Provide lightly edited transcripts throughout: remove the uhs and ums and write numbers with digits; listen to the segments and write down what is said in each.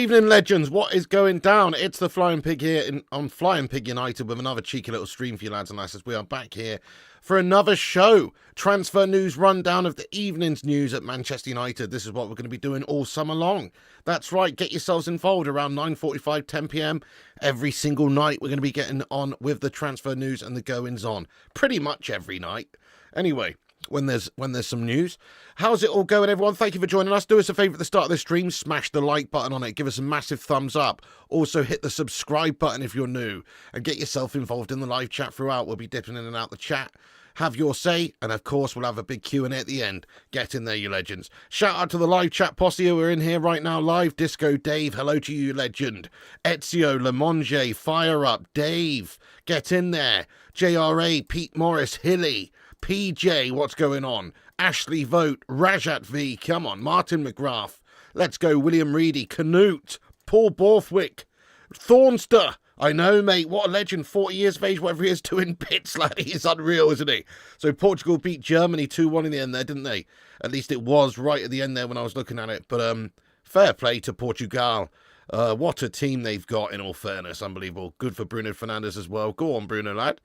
Evening, legends. What is going down? It's the Flying Pig here on Flying Pig United with another cheeky little stream for you lads and lasses. We are back here for another show. Transfer news rundown of the evening's news at Manchester United. This is what we're going to be doing all summer long. That's right. Get yourselves involved around 9:45, 10 p.m. every single night. We're going to be getting on with the transfer news and the goings on pretty much every night. Anyway, when there's some news. How's it all going, everyone? Thank you for joining us. Do us a favour at the start of the stream. Smash the like button on it. Give us a massive thumbs up. Also, hit the subscribe button if you're new. And get yourself involved in the live chat throughout. We'll be dipping in and out the chat. Have your say. And, of course, we'll have a big Q&A at the end. Get in there, you legends. Shout out to the live chat posse who are in here right now live. Disco Dave, hello to you, legend. Ezio, Lamonge, Fire Up, Dave. Get in there. JRA, Pete Morris, Hilly. PJ, what's going on? Ashley Vote, Rajat V, come on, Martin McGrath, let's go, William Reedy, Canute, Paul Borthwick, Thornster, I know, mate, what a legend, 40 years of age, whatever he is, doing bits, lad, he's unreal, isn't he? So Portugal beat Germany 2-1 in the end there, didn't they? At least it was right at the end there when I was looking at it, but fair play to Portugal. What a team they've got, in all fairness, unbelievable. Good for Bruno Fernandes as well. Go on, Bruno, lad.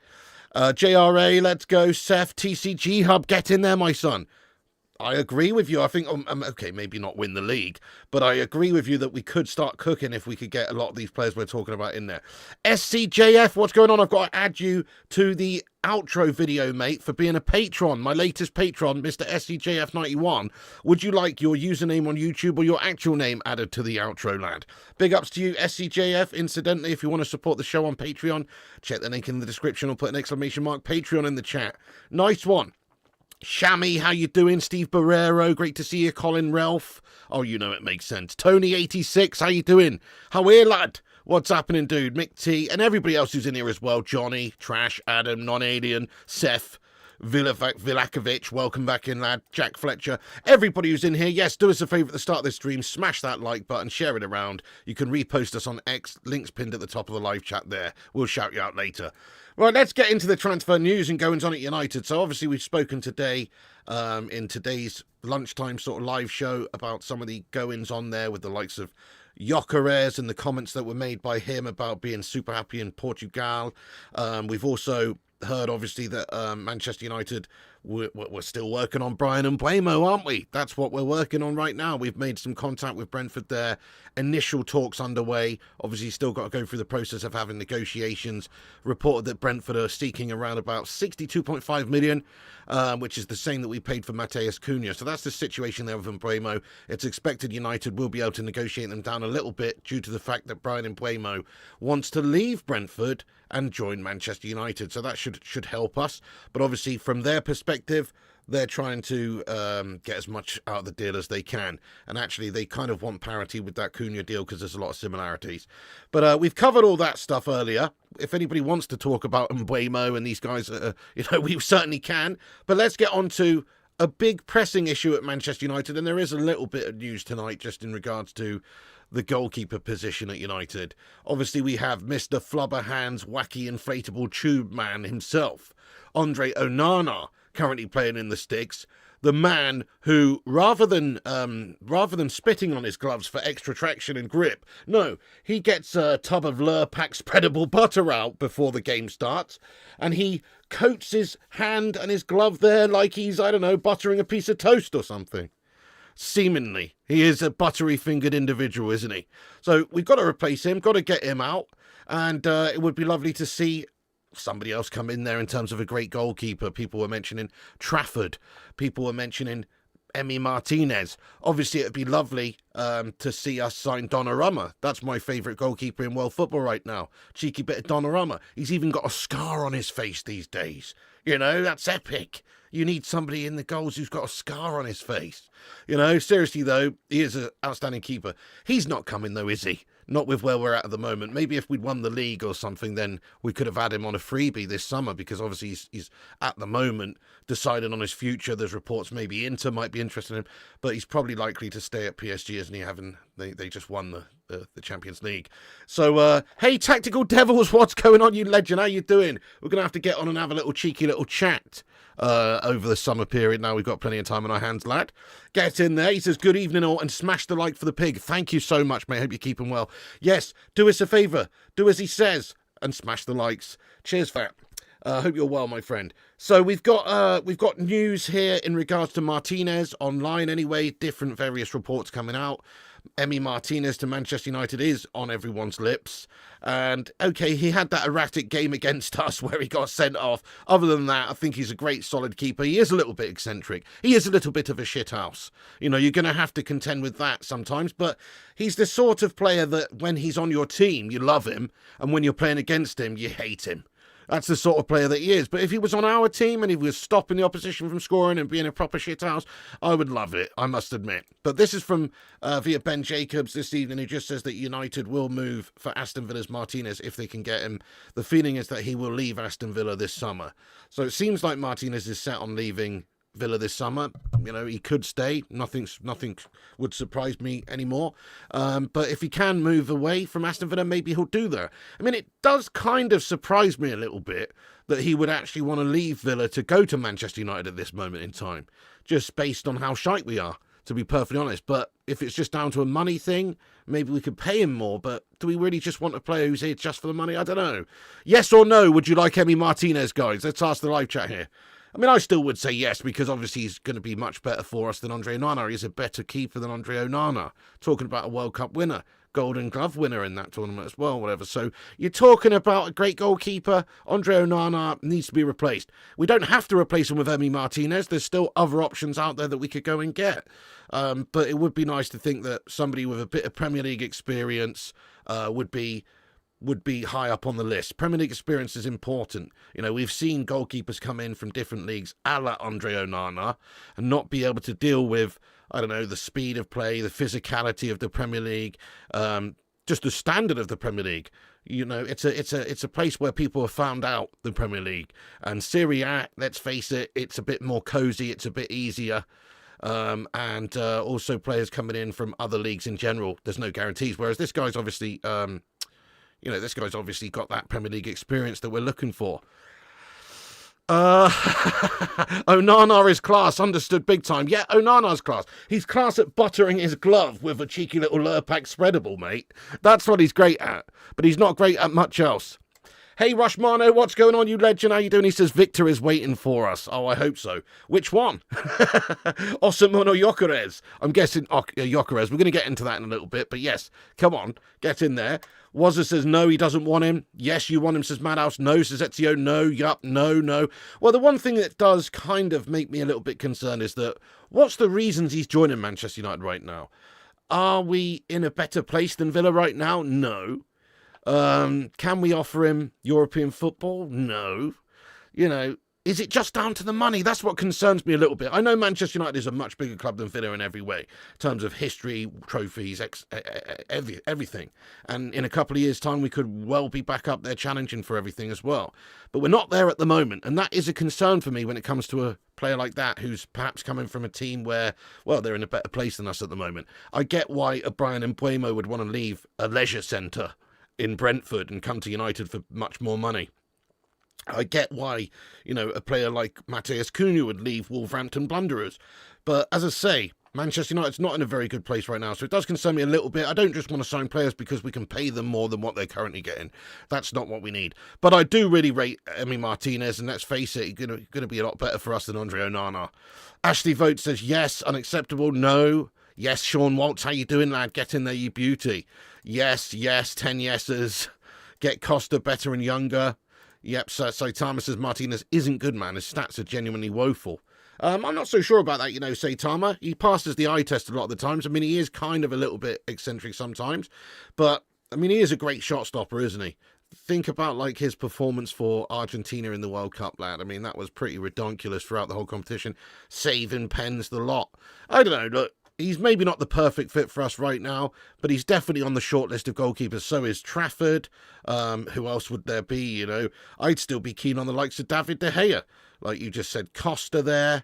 JRA, let's go. Seth, TCG Hub, get in there, my son. I agree with you. I think, okay, maybe not win the league, but I agree with you that we could start cooking if we could get a lot of these players we're talking about in there. SCJF, what's going on? I've got to add you to the outro video, mate, for being a patron. My latest patron, Mr. SCJF91. Would you like your username on YouTube or your actual name added to the outro, lad? Big ups to you, SCJF. Incidentally, if you want to support the show on Patreon, check the link in the description or put an exclamation mark Patreon in the chat. Nice one. Shammy, how you doing? Steve Barrero, great to see you. Colin Ralph, oh, you know it makes sense. Tony86, how you doing? How are you, lad? What's happening, dude? Mick T, and everybody else who's in here as well. Johnny, Trash, Adam, Non-Alien, Seth, Vilakovic, welcome back in, lad. Jack Fletcher, everybody who's in here, yes, do us a favour at the start of this stream, smash that like button, share it around. You can repost us on X, links pinned at the top of the live chat there. We'll shout you out later. Right, let's get into the transfer news and goings on at United. So obviously we've spoken today in today's lunchtime sort of live show about some of the goings on there with the likes of Gyokeres and the comments that were made by him about being super happy in Portugal. We've also heard, obviously, that Manchester United, we're still working on Bryan Mbuemo, aren't we? That's what we're working on right now. We've made some contact with Brentford there. Initial talks underway. Obviously, still got to go through the process of having negotiations. Reported that Brentford are seeking around about 62.5 million, which is the same that we paid for Matheus Cunha. So that's the situation there with Mbuemo. It's expected United will be able to negotiate them down a little bit due to the fact that Bryan Mbuemo wants to leave Brentford and join Manchester United. So that should help us. But obviously, from their perspective, they're trying to get as much out of the deal as they can. And actually, they kind of want parity with that Cunha deal because there's a lot of similarities. But we've covered all that stuff earlier. If anybody wants to talk about Mbeumo and these guys, we certainly can. But let's get on to a big pressing issue at Manchester United. And there is a little bit of news tonight just in regards to the goalkeeper position at United. Obviously, we have Mr. Flubber Hands, wacky inflatable tube man himself, Andre Onana, currently playing in the sticks. The man who, rather than spitting on his gloves for extra traction and grip, no, he gets a tub of Lurpak spreadable butter out before the game starts, and he coats his hand and his glove there like he's, I don't know, buttering a piece of toast or something. Seemingly, he is a buttery-fingered individual, isn't he? So we've got to replace him, got to get him out, and it would be lovely to see somebody else come in there in terms of a great goalkeeper. People were mentioning Trafford. People were mentioning Emiliano Martinez. Obviously, it'd be lovely to see us sign Donnarumma. That's my favourite goalkeeper in world football right now. Cheeky bit of Donnarumma. He's even got a scar on his face these days. You know, that's epic. You need somebody in the goals who's got a scar on his face. You know, seriously, though, he is an outstanding keeper. He's not coming, though, is he? Not with where we're at the moment. Maybe if we'd won the league or something, then we could have had him on a freebie this summer, because obviously he's at the moment deciding on his future. There's reports maybe Inter might be interested in him, but he's probably likely to stay at PSG isn't he? They just won the Champions League. So, hey, Tactical Devils, what's going on, you legend? How you doing? We're going to have to get on and have a little cheeky little chat over the summer period. Now we've got plenty of time on our hands, lad. Get in there. He says, good evening all, and smash the like for the pig. Thank you so much, mate. Hope you're keeping well. Yes, do us a favour. Do as he says and smash the likes. Cheers for that. Hope you're well, my friend. So we've got news here in regards to Martinez online anyway. Different various reports coming out. Emi Martinez to Manchester United is on everyone's lips. And, okay, he had that erratic game against us where he got sent off. Other than that, I think he's a great, solid keeper. He is a little bit eccentric. He is a little bit of a shithouse. You know, you're going to have to contend with that sometimes. But he's the sort of player that when he's on your team, you love him. And when you're playing against him, you hate him. That's the sort of player that he is. But if he was on our team and he was stopping the opposition from scoring and being a proper shithouse, I would love it, I must admit. But this is from via Ben Jacobs this evening, who just says that United will move for Aston Villa's Martinez if they can get him. The feeling is that he will leave Aston Villa this summer. So it seems like Martinez is set on leaving Villa this summer. You know, he could stay. Nothing would surprise me anymore. But if he can move away from Aston Villa, maybe he'll do that. I mean, it does kind of surprise me a little bit that he would actually want to leave Villa to go to Manchester United at this moment in time, just based on how shite we are, to be perfectly honest. But if it's just down to a money thing, maybe we could pay him more. But do we really just want a player who's here just for the money? I don't know. Yes or no, would you like Emi Martinez, guys? Let's ask the live chat here. I mean, I still would say yes, because obviously he's going to be much better for us than Andre Onana. He's a better keeper than Andre Onana. Talking about a World Cup winner, Golden Glove winner in that tournament as well, whatever. So you're talking about a great goalkeeper. Andre Onana needs to be replaced. We don't have to replace him with Emi Martinez. There's still other options out there that we could go and get. But it would be nice to think that somebody with a bit of Premier League experience would be high up on the list. Premier League experience is important. You know, we've seen goalkeepers come in from different leagues, a la Andre Onana, and not be able to deal with, I don't know, the speed of play, the physicality of the Premier League, just the standard of the Premier League. You know, it's a place where people have found out the Premier League. And Serie A, let's face it, it's a bit more cosy, it's a bit easier. And also players coming in from other leagues in general, there's no guarantees. Whereas this guy's obviously... this guy's obviously got that Premier League experience that we're looking for. Onana is class, understood big time. Yeah, Onana's class. He's class at buttering his glove with a cheeky little Lurpak spreadable, mate. That's what he's great at. But he's not great at much else. Hey, Rushmano, what's going on, you legend? How you doing? He says, Viktor is waiting for us. Oh, I hope so. Which one? Osimhen or Gyokeres? I'm guessing Gyokeres. We're going to get into that in a little bit. But yes, come on, get in there. Wazza says, no, he doesn't want him. Yes, you want him, says Madhouse. No, says Ezio. No, yup, no. Well, the one thing that does kind of make me a little bit concerned is that what's the reasons he's joining Manchester United right now? Are we in a better place than Villa right now? No. Can we offer him European football? No. You know, is it just down to the money? That's what concerns me a little bit. I know Manchester United is a much bigger club than Villa in every way, in terms of history, trophies, everything. And in a couple of years' time, we could well be back up there challenging for everything as well. But we're not there at the moment, and that is a concern for me when it comes to a player like that who's perhaps coming from a team where, well, they're in a better place than us at the moment. I get why a Bryan Mbuemo would want to leave a leisure centre in Brentford and come to United for much more money. I get why, you know, a player like Matheus Cunha would leave Wolverhampton Blunderers. But as I say, Manchester United's not in a very good place right now, so it does concern me a little bit. I don't just want to sign players because we can pay them more than what they're currently getting. That's not what we need. But I do really rate Emi Martinez, and let's face it, he's going to be a lot better for us than Andre Onana. Ashley Vogt says, yes, unacceptable, no. Yes, Sean Waltz, how you doing, lad? Get in there, you beauty. Yes, 10 yeses. Get Costa better and younger. Yep, so Saitama says Martinez isn't good, man. His stats are genuinely woeful. I'm not so sure about that, you know, Saitama. He passes the eye test a lot of the times. I mean, he is kind of a little bit eccentric sometimes. But, I mean, he is a great shot stopper, isn't he? Think about, like, his performance for Argentina in the World Cup, lad. I mean, that was pretty redonkulous throughout the whole competition. Saving pens, the lot. I don't know, look. He's maybe not the perfect fit for us right now, but he's definitely on the short list of goalkeepers. So is Trafford. Who else would there be, you know? I'd still be keen on the likes of David De Gea. Like you just said, Costa there.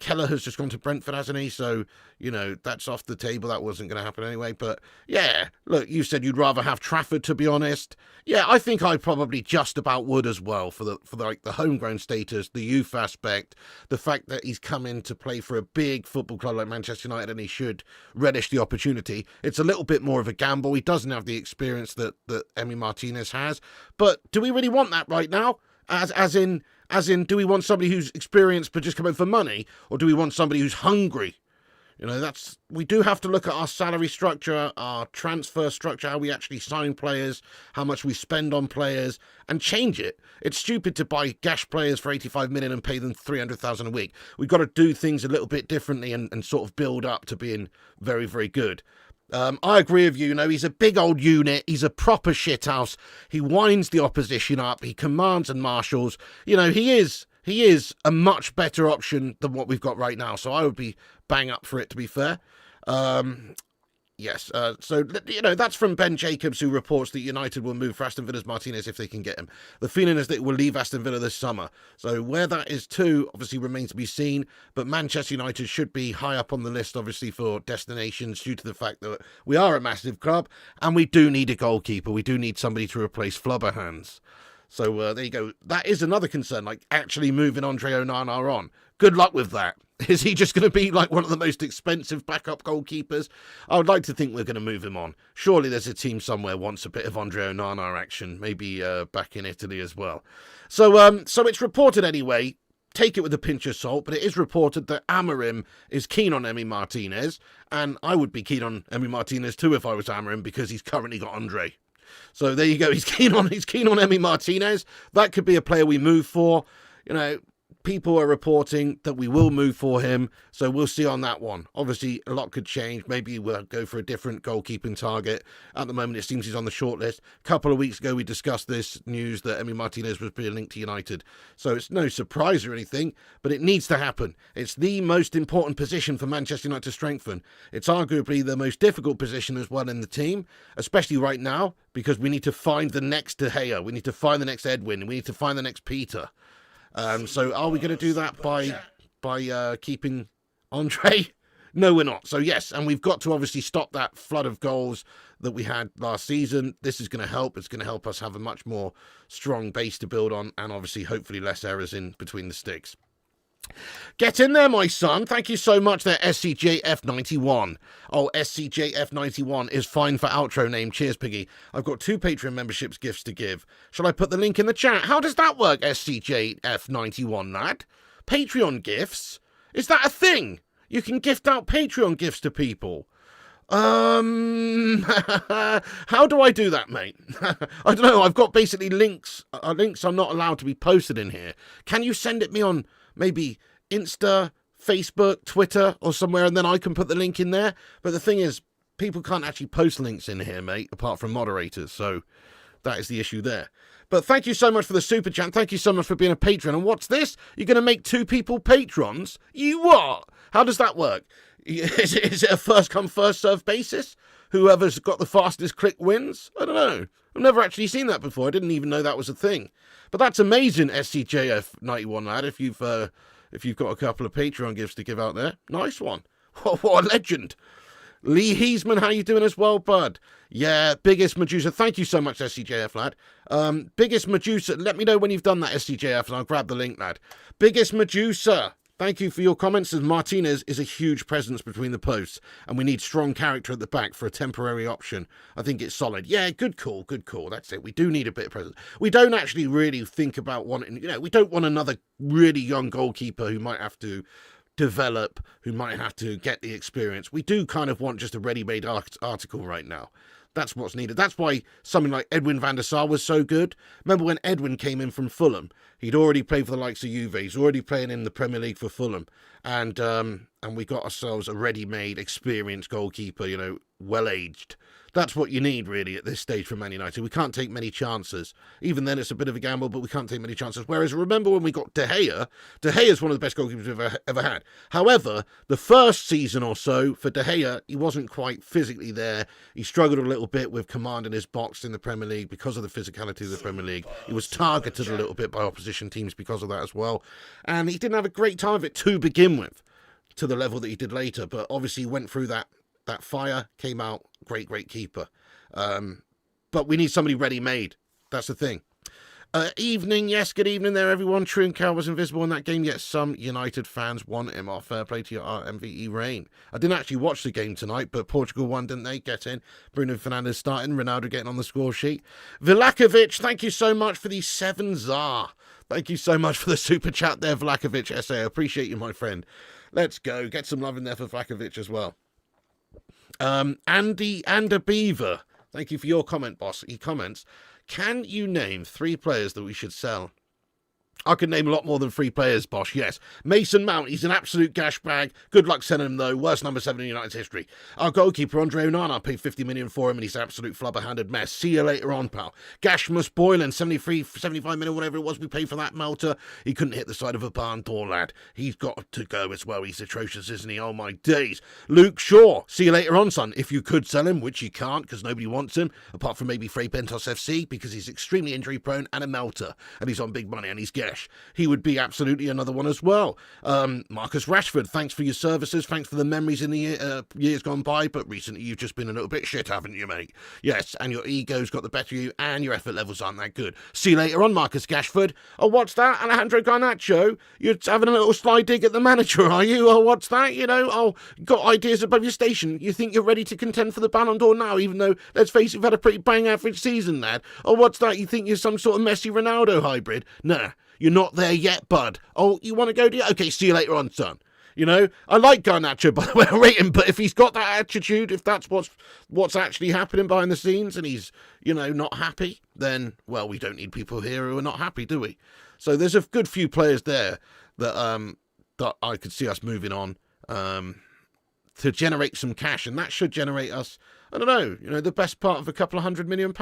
Keller has just gone to Brentford, hasn't he? So, you know, that's off the table. That wasn't going to happen anyway. But, yeah, look, you said you'd rather have Trafford, to be honest. Yeah, I think I probably just about would as well for the homegrown status, the youth aspect, the fact that he's come in to play for a big football club like Manchester United and he should relish the opportunity. It's a little bit more of a gamble. He doesn't have the experience that Emi Martinez has. But do we really want that right now? As in, do we want somebody who's experienced but just coming for money, or do we want somebody who's hungry? You know, we do have to look at our salary structure, our transfer structure, how we actually sign players, how much we spend on players, and change it. It's stupid to buy gash players for 85 million and pay them 300,000 a week. We've got to do things a little bit differently and sort of build up to being very, very good. I agree with you. You know, he's a big old unit. He's a proper shithouse. He winds the opposition up. He commands and marshals. You know, he is a much better option than what we've got right now. So I would be bang up for it, to be fair. Yes. So, you know, that's from Ben Jacobs, who reports that United will move for Aston Villa's Martinez if they can get him. The feeling is that it will leave Aston Villa this summer. So where that is too, obviously remains to be seen. But Manchester United should be high up on the list, obviously, for destinations due to the fact that we are a massive club and we do need a goalkeeper. We do need somebody to replace Flubberhands. So there you go. That is another concern, like actually moving Andre Onana on. Good luck with that. Is he just going to be like one of the most expensive backup goalkeepers? I would like to think we're going to move him on. Surely there's a team somewhere wants a bit of Andre Onana action, maybe back in Italy as well. So it's reported anyway. Take it with a pinch of salt, but it is reported that Amorim is keen on Emi Martinez, and I would be keen on Emi Martinez too if I was Amorim, because he's currently got Andre. So there you go. He's keen on Emi Martinez. That could be a player we move for. You know, people are reporting that we will move for him, so we'll see on that one. Obviously, a lot could change. Maybe we'll go for a different goalkeeping target. At the moment, it seems he's on the shortlist. A couple of weeks ago, we discussed this news that Emi Martinez was being linked to United. So it's no surprise or anything, but it needs to happen. It's the most important position for Manchester United to strengthen. It's arguably the most difficult position as well in the team, especially right now, because we need to find the next De Gea. We need to find the next Edwin. We need to find the next Peter. So are we going to do that by keeping Andre? No, we're not. So yes, and we've got to obviously stop that flood of goals that we had last season. This is going to help. It's going to help us have a much more strong base to build on, and obviously hopefully less errors in between the sticks. Get in there, my son. Thank you so much there, SCJF91. Oh, SCJF91 is fine for outro name. Cheers, Piggy. I've got 2 Patreon memberships gifts to give. Shall I put the link in the chat? How does that work, SCJF91, lad? Patreon gifts? Is that a thing? You can gift out Patreon gifts to people. How do I do that, mate? I don't know. I've got basically links I'm not allowed to be posted in here. Can you send it me on maybe Insta, Facebook, Twitter, or somewhere, and then I can put the link in there? But the thing is, people can't actually post links in here, mate, apart from moderators, so that is the issue there. But thank you so much for the super chat. Thank you so much for being a patron. And what's this? You're going to make 2 people patrons? You what? How does that work? Is it a first come, first served basis? Whoever's got the fastest click wins? I don't know. I've never actually seen that before. I didn't even know that was a thing. But that's amazing, SCJF91 lad, if you've got a couple of Patreon gifts to give out there. Nice one. What a legend. Lee Heesman, how you doing as well, bud? Yeah, Biggest Medusa. Thank you so much, SCJF lad. Biggest Medusa, let me know when you've done that, SCJF, and I'll grab the link, lad. Biggest Medusa. Thank you for your comments, as Martinez is a huge presence between the posts, and we need strong character at the back for a temporary option. I think it's solid. Yeah, good call, good call. That's it. We do need a bit of presence. We don't actually really think about wanting, we don't want another really young goalkeeper who might have to develop, who might have to get the experience. We do kind of want just a ready-made article right now. That's what's needed. That's why something like Edwin van der Sar was so good. Remember when Edwin came in from Fulham? He'd already played for the likes of Juve. He's already playing in the Premier League for Fulham. And we got ourselves a ready-made, experienced goalkeeper, well-aged. That's what you need, really, at this stage for Man United. We can't take many chances. Even then, it's a bit of a gamble, but we can't take many chances. Whereas, remember when we got De Gea? De Gea is one of the best goalkeepers we've ever had. However, the first season or so, for De Gea, he wasn't quite physically there. He struggled a little bit with command in his box in the Premier League because of the physicality of the Premier League. He was targeted a little bit by opposition teams because of that as well. And he didn't have a great time of it to begin with. to the level that he did later. But obviously went through that fire, came out, great keeper. But we need somebody ready-made. That's the thing. Evening, yes, good evening there, everyone. Trincao was invisible in that game, yet some United fans want him off. Fair play to your MVE reign. I didn't actually watch the game tonight, but Portugal won, didn't they? Get in. Bruno Fernandes starting, Ronaldo getting on the score sheet. Vlakovic, thank you so much for the 7 Zar. Thank you so much for the super chat there, Vlakovic SA. I appreciate you, my friend. Let's go. Get some love in there for Vlakovic as well. Andy and a Beaver. Thank you for your comment, boss. He comments, can you name 3 players that we should sell? I could name a lot more than 3 players, Bosch, yes. Mason Mount, he's an absolute gash bag. Good luck selling him, though. Worst number 7 in United's history. Our goalkeeper, Andre Onana, paid 50 million for him, and he's an absolute flubber-handed mess. See you later on, pal. Gashmus Boylan, 75 million, whatever it was we paid for that melter. He couldn't hit the side of a barn door, lad. He's got to go as well. He's atrocious, isn't he? Oh, my days. Luke Shaw, see you later on, son. If you could sell him, which you can't, because nobody wants him, apart from maybe Frey Bentos FC, because he's extremely injury-prone and a melter, and he's on big money, and he's gash. He would be absolutely another one as well. Marcus Rashford, thanks for your services. Thanks for the memories in the years gone by. But recently you've just been a little bit shit, haven't you, mate? Yes, and your ego's got the better of you and your effort levels aren't that good. See you later on, Marcus Rashford. Oh, what's that? Alejandro Garnacho? You're having a little sly dig at the manager, are you? Oh, what's that? You know, oh, got ideas above your station. You think you're ready to contend for the Ballon d'Or now, even though, let's face it, you've had a pretty bang average season, lad. Oh, what's that? You think you're some sort of Messi-Ronaldo hybrid? Nah. You're not there yet, bud. Oh, you want to go? Okay, see you later on, son. You know, I like Garnacho, by the way, I rate him, but if he's got that attitude, if that's what's actually happening behind the scenes and he's, you know, not happy, then, well, we don't need people here who are not happy, do we? So there's a good few players there that that I could see us moving on to generate some cash, and that should generate us, I don't know, you know, the best part of a couple of £100 million.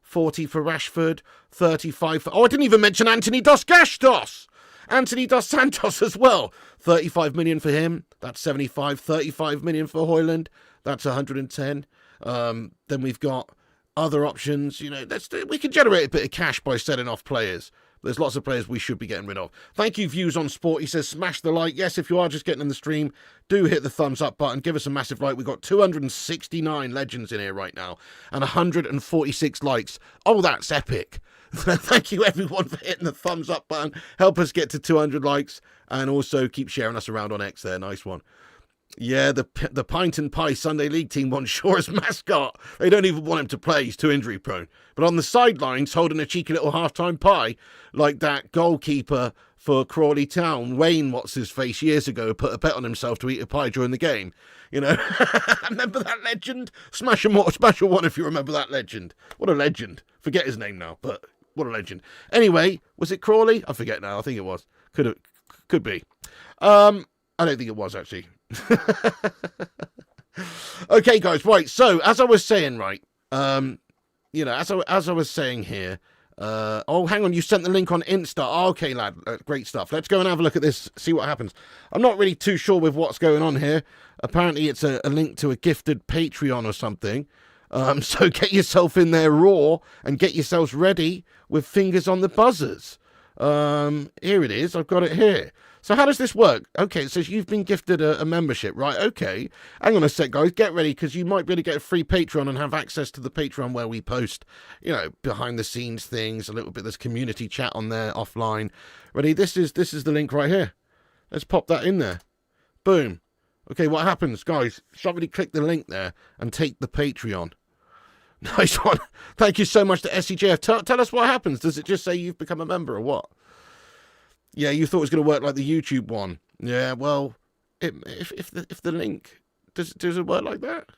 40 for Rashford, 35 for... Oh, I didn't even mention Anthony Dos Gastos. Anthony Dos Santos as well. 35 million for him. That's 75. 35 million for Hojlund. That's 110. Then we've got other options. You know, we can generate a bit of cash by selling off players. There's lots of players we should be getting rid of. Thank you, Views on Sport. He says, smash the like. Yes, if you are just getting in the stream, do hit the thumbs up button. Give us a massive like. We've got 269 legends in here right now and 146 likes. Oh, that's epic. Thank you, everyone, for hitting the thumbs up button. Help us get to 200 likes and also keep sharing us around on X there. Nice one. Yeah, the Pint and Pie Sunday League team want Shaw as mascot. They don't even want him to play. He's too injury prone. But on the sidelines, holding a cheeky little half-time pie, like that goalkeeper for Crawley Town, Wayne, what's his face, years ago, put a bet on himself to eat a pie during the game. You know, remember that legend? Smash a one if you remember that legend. What a legend. Forget his name now, but what a legend. Anyway, was it Crawley? I forget now. I think it was. Could be. I don't think it was, actually. Okay, guys, right, so as I was saying, right, you know, as I was saying here, oh, hang on, you sent the link on Insta. Oh, okay, lad, great stuff. Let's go and have a look at this, see what happens. I'm not really too sure with what's going on here. Apparently it's a link to a gifted Patreon or something. So get yourself in there raw and get yourselves ready with fingers on the buzzers. Here it is, I've got it here. So how does this work? Okay, it says you've been gifted a membership, right? Okay, hang on a sec, guys. Get ready, because you might be able to get a free Patreon and have access to the Patreon where we post, you know, behind-the-scenes things, a little bit. There's community chat on there offline. Ready? This is the link right here. Let's pop that in there. Boom. Okay, what happens, guys? Somebody click the link there and take the Patreon. Nice one. Thank you so much to SCJF. Tell us what happens. Does it just say you've become a member or what? Yeah, you thought it was going to work like the YouTube one. Yeah, well, if the link does it work like that?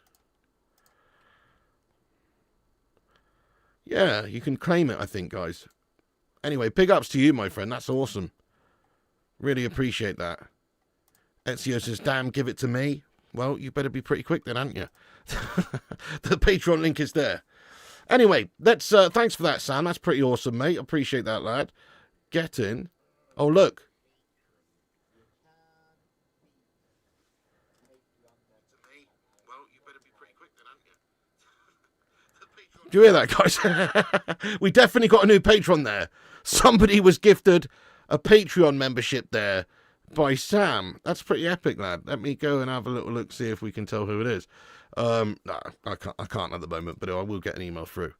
Yeah, you can claim it, I think, guys. Anyway, big ups to you, my friend. That's awesome. Really appreciate that. Ezio says, damn, give it to me. Well, you better be pretty quick then, aren't you? The Patreon link is there. Anyway, let's thanks for that, Sam. That's pretty awesome, mate. Appreciate that, lad. Get in. Oh, look. Do you hear that, guys? We definitely got a new Patreon there. Somebody was gifted a Patreon membership there by Sam. That's pretty epic, lad. Let me go and have a little look, see if we can tell who it is. No, I can't at the moment, but I will get an email through.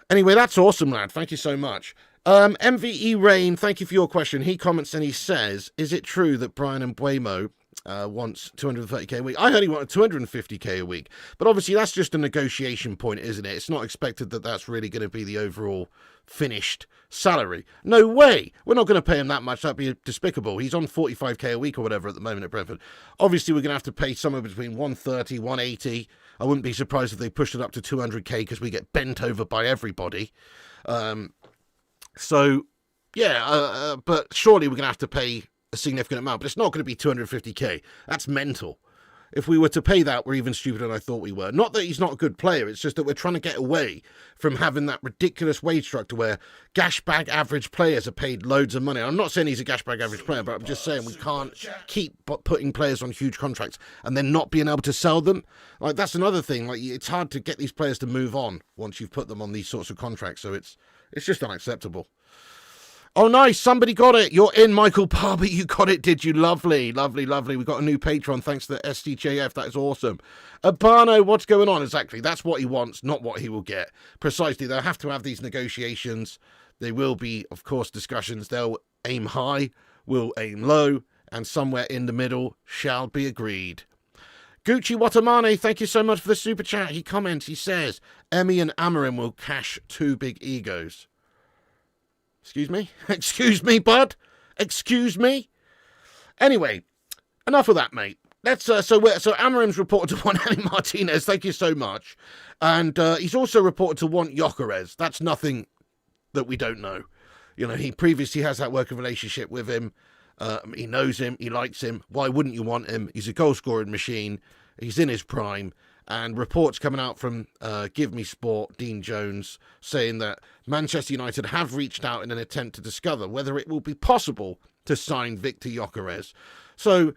Anyway, that's awesome, lad. Thank you so much. MVE Rain, thank you for your question. He comments and he says, is it true that Bryan Mbuemo wants 230k a week? I heard he wanted 250k a week, but obviously that's just a negotiation point, isn't it? It's not expected that that's really going to be the overall finished salary. No way. We're not going to pay him that much. That'd be despicable. He's on 45k a week or whatever at the moment at Brentford. Obviously, we're going to have to pay somewhere between 130, 180. I wouldn't be surprised if they pushed it up to 200k because we get bent over by everybody. So, yeah, but surely we're going to have to pay a significant amount, but it's not going to be 250k. That's mental. If we were to pay that, we're even stupider than I thought we were. Not that he's not a good player, it's just that we're trying to get away from having that ridiculous wage structure where gashbag average players are paid loads of money. I'm not saying he's a gashbag average player, but I'm just saying we can't keep putting players on huge contracts and then not being able to sell them. Like, that's another thing. Like, it's hard to get these players to move on once you've put them on these sorts of contracts, so it's just unacceptable. Oh, nice. Somebody got it. You're in, Michael Parby. You got it, did you? Lovely, lovely, lovely. We got a new patron thanks to the STJF. That is awesome. Abano, what's going on? Exactly. That's what he wants, not what he will get. Precisely. They'll have to have these negotiations. There will be, of course, discussions. They'll aim high, will aim low, and somewhere in the middle shall be agreed. Gucci Watamane, thank you so much for the super chat. He comments, he says, Emi and Amorim will cash two big egos. Excuse me? Excuse me, bud? Excuse me? Anyway, enough of that, mate. Let's so Amorim's reported to want Emiliano Martinez, thank you so much. And he's also reported to want Gyokeres. That's nothing that we don't know. You know, he previously has that working relationship with him. He knows him, he likes him. Why wouldn't you want him? He's a goal-scoring machine. He's in his prime. And reports coming out from Give Me Sport, Dean Jones, saying that Manchester United have reached out in an attempt to discover whether it will be possible to sign Viktor Gyokeres. So,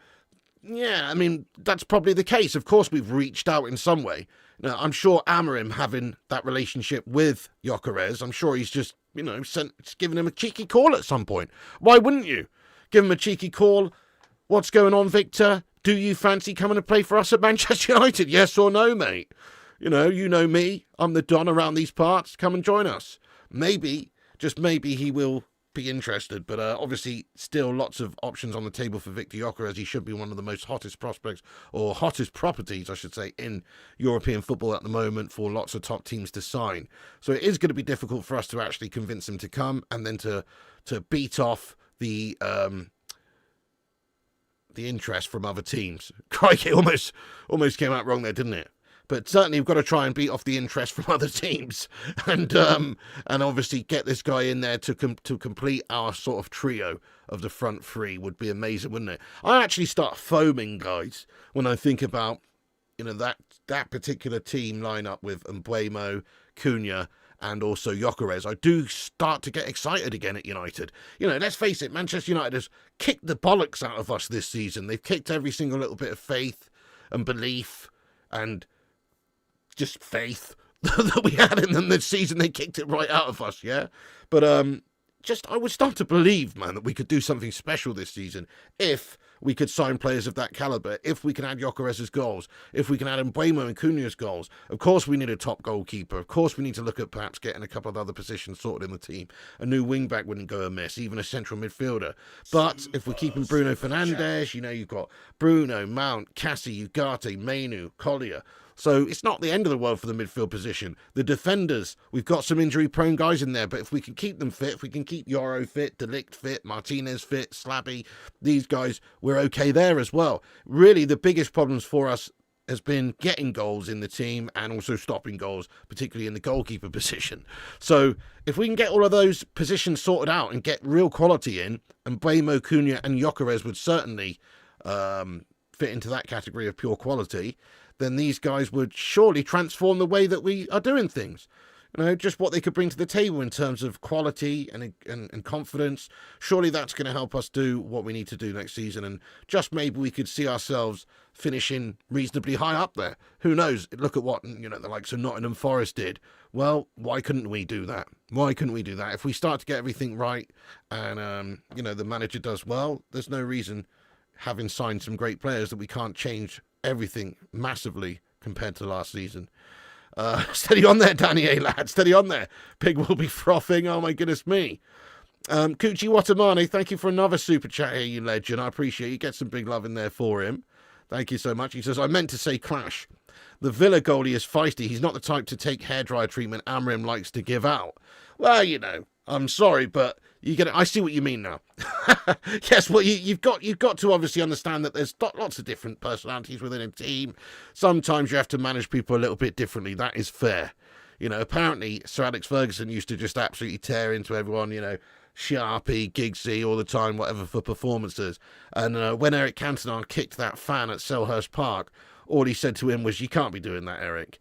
yeah, I mean, that's probably the case. Of course, we've reached out in some way. Now, I'm sure Amorim having that relationship with Gyokeres, I'm sure he's just, giving him a cheeky call at some point. Why wouldn't you? Give him a cheeky call. What's going on, Victor? Do you fancy coming to play for us at Manchester United? Yes or no, mate? You know me. I'm the Don around these parts. Come and join us. Maybe, just maybe, he will be interested. But obviously, still lots of options on the table for Viktor Gyokeres. He should be one of the most hottest prospects, or hottest properties, I should say, in European football at the moment for lots of top teams to sign. So it is going to be difficult for us to actually convince him to come and then to beat off the interest from other teams. Crikey, almost came out wrong there, didn't it? But certainly we've got to try and beat off the interest from other teams, and obviously get this guy in there to complete our sort of trio of the front three would be amazing, wouldn't it? I actually start foaming, guys, when I think about that particular team lineup with Mbeumo, Cunha, and also Gyokeres. I do start to get excited again at United. Let's face it, Manchester United has kicked the bollocks out of us this season. They've kicked every single little bit of faith and belief and just faith that we had in them this season. They kicked it right out of us, yeah? But I would start to believe, man, that we could do something special this season if we could sign players of that calibre, if we can add Gyokeres' goals, if we can add Mbeumo and Cunha's goals. Of course we need a top goalkeeper. Of course we need to look at perhaps getting a couple of other positions sorted in the team. A new wing-back wouldn't go amiss, even a central midfielder. But if we're keeping Bruno Fernandes, you've got Bruno, Mount, Cassie, Ugarte, Mainu, Collier. So it's not the end of the world for the midfield position. The defenders, we've got some injury-prone guys in there, but if we can keep them fit, if we can keep Yoro fit, De Ligt fit, Martinez fit, Slabby, these guys, we're okay there as well. Really, the biggest problems for us has been getting goals in the team and also stopping goals, particularly in the goalkeeper position. So if we can get all of those positions sorted out and get real quality in, and Mbeumo, Cunha and Gyokeres would certainly fit into that category of pure quality, then these guys would surely transform the way that we are doing things. Just what they could bring to the table in terms of quality and confidence. Surely that's going to help us do what we need to do next season. And just maybe we could see ourselves finishing reasonably high up there. Who knows? Look at what, the likes of Nottingham Forest did. Well, why couldn't we do that? Why couldn't we do that? If we start to get everything right and, the manager does well, there's no reason, having signed some great players, that we can't change everything massively compared to last season. Steady on there, Danny A, lad. Steady on there. Pig will be frothing. Oh, my goodness me. Kuchi Watamane, thank you for another super chat here, you legend. I appreciate you. Get some big love in there for him. Thank you so much. He says, I meant to say Clash. The Villa goalie is feisty. He's not the type to take hairdryer treatment Amorim likes to give out. Well, I'm sorry, but you get it. I see what you mean now. Yes, well, you've got to obviously understand that there's lots of different personalities within a team. Sometimes you have to manage people a little bit differently. That is fair. Apparently Sir Alex Ferguson used to just absolutely tear into everyone, Sharpie, Giggsy all the time, whatever, for performances. And when Eric Cantona kicked that fan at Selhurst Park, all he said to him was, you can't be doing that, Eric.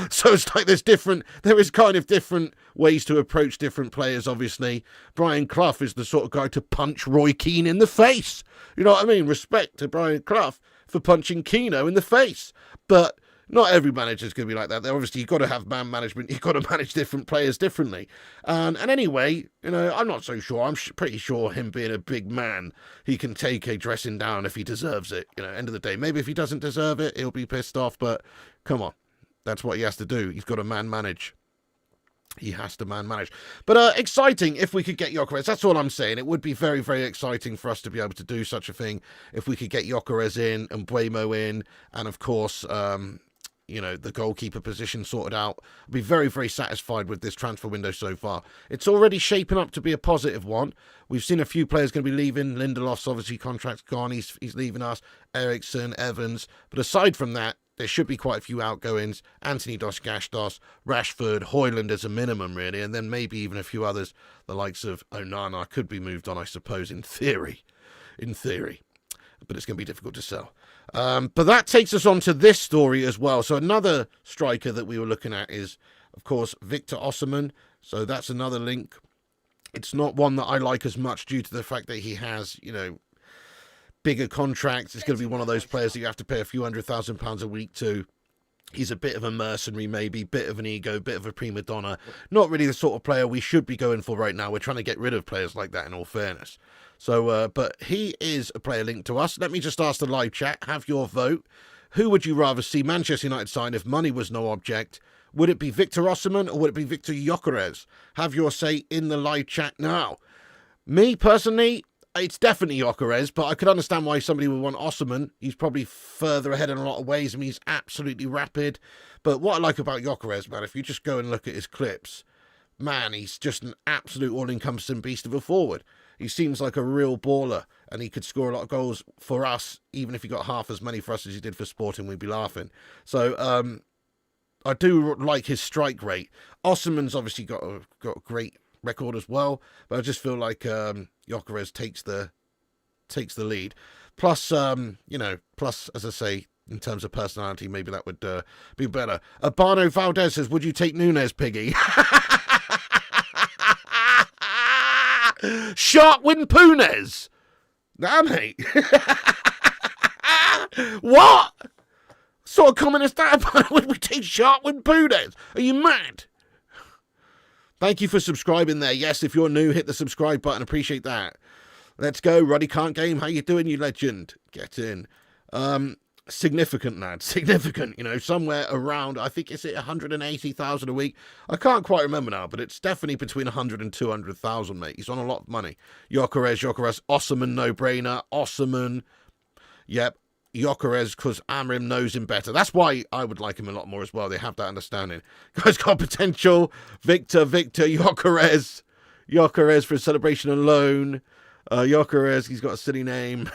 So it's like there is kind of different ways to approach different players, obviously. Brian Clough is the sort of guy to punch Roy Keane in the face. You know what I mean? Respect to Brian Clough for punching Keano in the face. But not every manager is going to be like that. Obviously, you've got to have man management. You've got to manage different players differently. And anyway, I'm not so sure. I'm pretty sure him being a big man, he can take a dressing down if he deserves it. End of the day. Maybe if he doesn't deserve it, he'll be pissed off. But come on. That's what he has to do. He's got to man manage. He has to man manage. But exciting if we could get Gyokeres. That's all I'm saying. It would be very, very exciting for us to be able to do such a thing if we could get Gyokeres in and Mbeumo in. And of course, the goalkeeper position sorted out. I'll be very, very satisfied with this transfer window so far. It's already shaping up to be a positive one. We've seen a few players going to be leaving. Lindelof's obviously contract's gone. He's leaving us. Eriksson, Evans. But aside from that, there should be quite a few outgoings. Anthony Dos Gastos, Rashford, Hojlund as a minimum, really. And then maybe even a few others, the likes of Onana, could be moved on, I suppose, in theory. But it's going to be difficult to sell. But that takes us on to this story as well. So another striker that we were looking at is, of course, Viktor Osimhen. So that's another link. It's not one that I like as much due to the fact that he has, bigger contracts. It's going to be one of those players that you have to pay a few £100,000 a week to. He's a bit of a mercenary, maybe, bit of an ego, bit of a prima donna. Not really the sort of player we should be going for right now. We're trying to get rid of players like that, in all fairness. So, but he is a player linked to us. Let me just ask the live chat, have your vote. Who would you rather see Manchester United sign if money was no object? Would it be Viktor Osimhen or would it be Viktor Gyokeres? Have your say in the live chat now. Me, personally, it's definitely Gyokeres, but I could understand why somebody would want Osimhen. He's probably further ahead in a lot of ways. I mean, he's absolutely rapid. But what I like about Gyokeres, man, if you just go and look at his clips, man, he's just an absolute all-encompassing beast of a forward. He seems like a real baller, and he could score a lot of goals for us, even if he got half as many for us as he did for Sporting, we'd be laughing. So, I do like his strike rate. Osimhen's obviously got a great record as well, but I just feel like Gyokeres takes the lead. Plus, plus, as I say, in terms of personality, maybe that would be better. Abano Valdez says, would you take Nunes, Piggy? Sharkwin Punes. Nah, mate. What sort of comment is that? Would we take Sharkwin Punes? Are you mad? Thank you for subscribing there. Yes, if you're new, hit the subscribe button. Appreciate that. Let's go. Ruddy Can't Game. How you doing, you legend? Get in. Significant, lad. Significant. Somewhere around, I think, is it 180,000 a week? I can't quite remember now, but it's definitely between 100 and 200,000, mate. He's on a lot of money. Gyokeres. Osimhen, no-brainer. Osimhen. Yep. Gyokeres, because Amorim knows him better. That's why I would like him a lot more as well. They have that understanding. Guy's got potential. Viktor, Gyokeres. Gyokeres for a celebration alone. Gyokeres, he's got a silly name.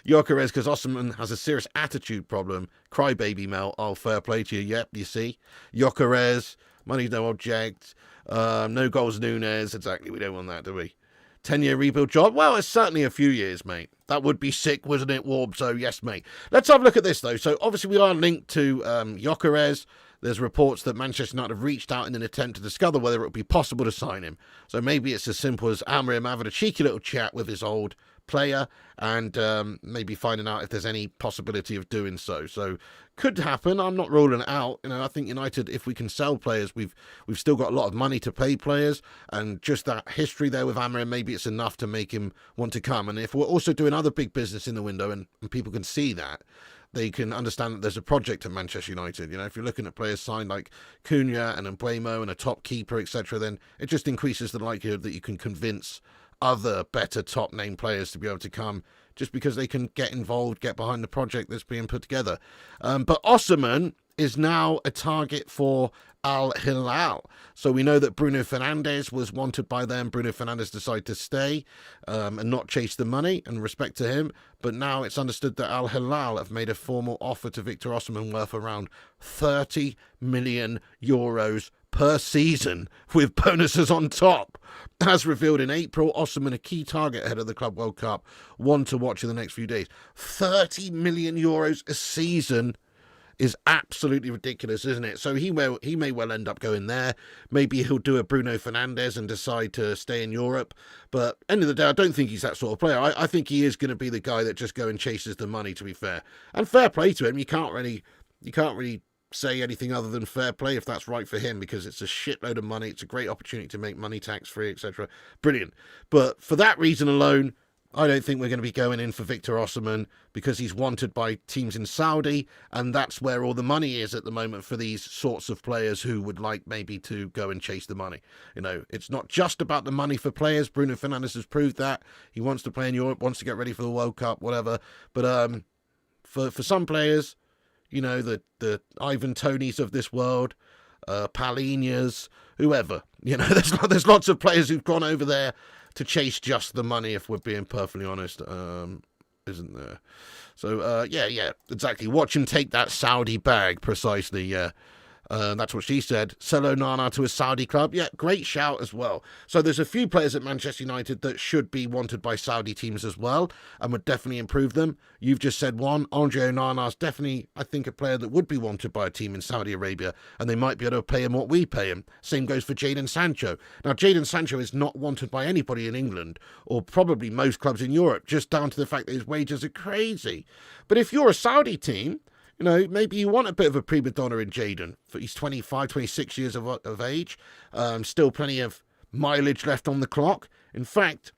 Gyokeres, because Osimhen has a serious attitude problem. Crybaby Mel. Oh, fair play to you. Yep, you see. Gyokeres, money's no object. No goals, Nunes. Exactly, we don't want that, do we? 10-year rebuild job? Well, it's certainly a few years, mate. That would be sick, wouldn't it, Warb? So, yes, mate. Let's have a look at this, though. So, obviously, we are linked to Gyokeres. There's reports that Manchester United have reached out in an attempt to discover whether it would be possible to sign him. So, maybe it's as simple as Amorim having a cheeky little chat with his old player and maybe finding out if there's any possibility of doing so. So could happen. I'm not ruling it out. I think United, if we can sell players, we've still got a lot of money to pay players, and just that history there with Amorim, maybe it's enough to make him want to come. And if we're also doing other big business in the window and people can see that, they can understand that there's a project at Manchester United. If you're looking at players signed like Cunha and Mbeumo and a top keeper, etc., then it just increases the likelihood that you can convince other better top name players to be able to come, just because they can get involved, get behind the project that's being put together. But Osimhen is now a target for Al Hilal. So we know that Bruno Fernandes was wanted by them. Bruno Fernandes decided to stay and not chase the money, and respect to him. But now it's understood that Al Hilal have made a formal offer to Viktor Osimhen worth around 30 million euros per season, with bonuses on top. As revealed in April, Osimhen, a key target ahead of the Club World Cup, one to watch in the next few days. 30 million euros a season is absolutely ridiculous, isn't it? So he may well end up going there. Maybe he'll do a Bruno Fernandes and decide to stay in Europe. But end of the day, I don't think he's that sort of player. I think he is going to be the guy that just go and chases the money, to be fair. And fair play to him. You can't really say anything other than fair play if that's right for him, because it's a shitload of money. It's a great opportunity to make money tax-free, etc. Brilliant. But for that reason alone, I don't think we're going to be going in for Viktor Osimhen, because he's wanted by teams in Saudi, and that's where all the money is at the moment for these sorts of players who would like maybe to go and chase the money. It's not just about the money for players. Bruno Fernandes has proved that. He wants to play in Europe, wants to get ready for the World Cup, whatever. But for some players, the Ivan Tonys of this world, Palhinhas, whoever, there's lots of players who've gone over there to chase just the money, if we're being perfectly honest, isn't there? So, yeah, exactly. Watch him take that Saudi bag, precisely, yeah. That's what she said. Sell Onana to a Saudi club. Yeah, great shout as well. So there's a few players at Manchester United that should be wanted by Saudi teams as well, and would definitely improve them. You've just said one. Andre Onana's definitely, I think, a player that would be wanted by a team in Saudi Arabia, and they might be able to pay him what we pay him. Same goes for Jadon Sancho. Now, Jadon Sancho is not wanted by anybody in England, or probably most clubs in Europe, just down to the fact that his wages are crazy. But if you're a Saudi team, maybe you want a bit of a prima donna in Jadon. He's 25, 26 years of age. Still plenty of mileage left on the clock. In fact,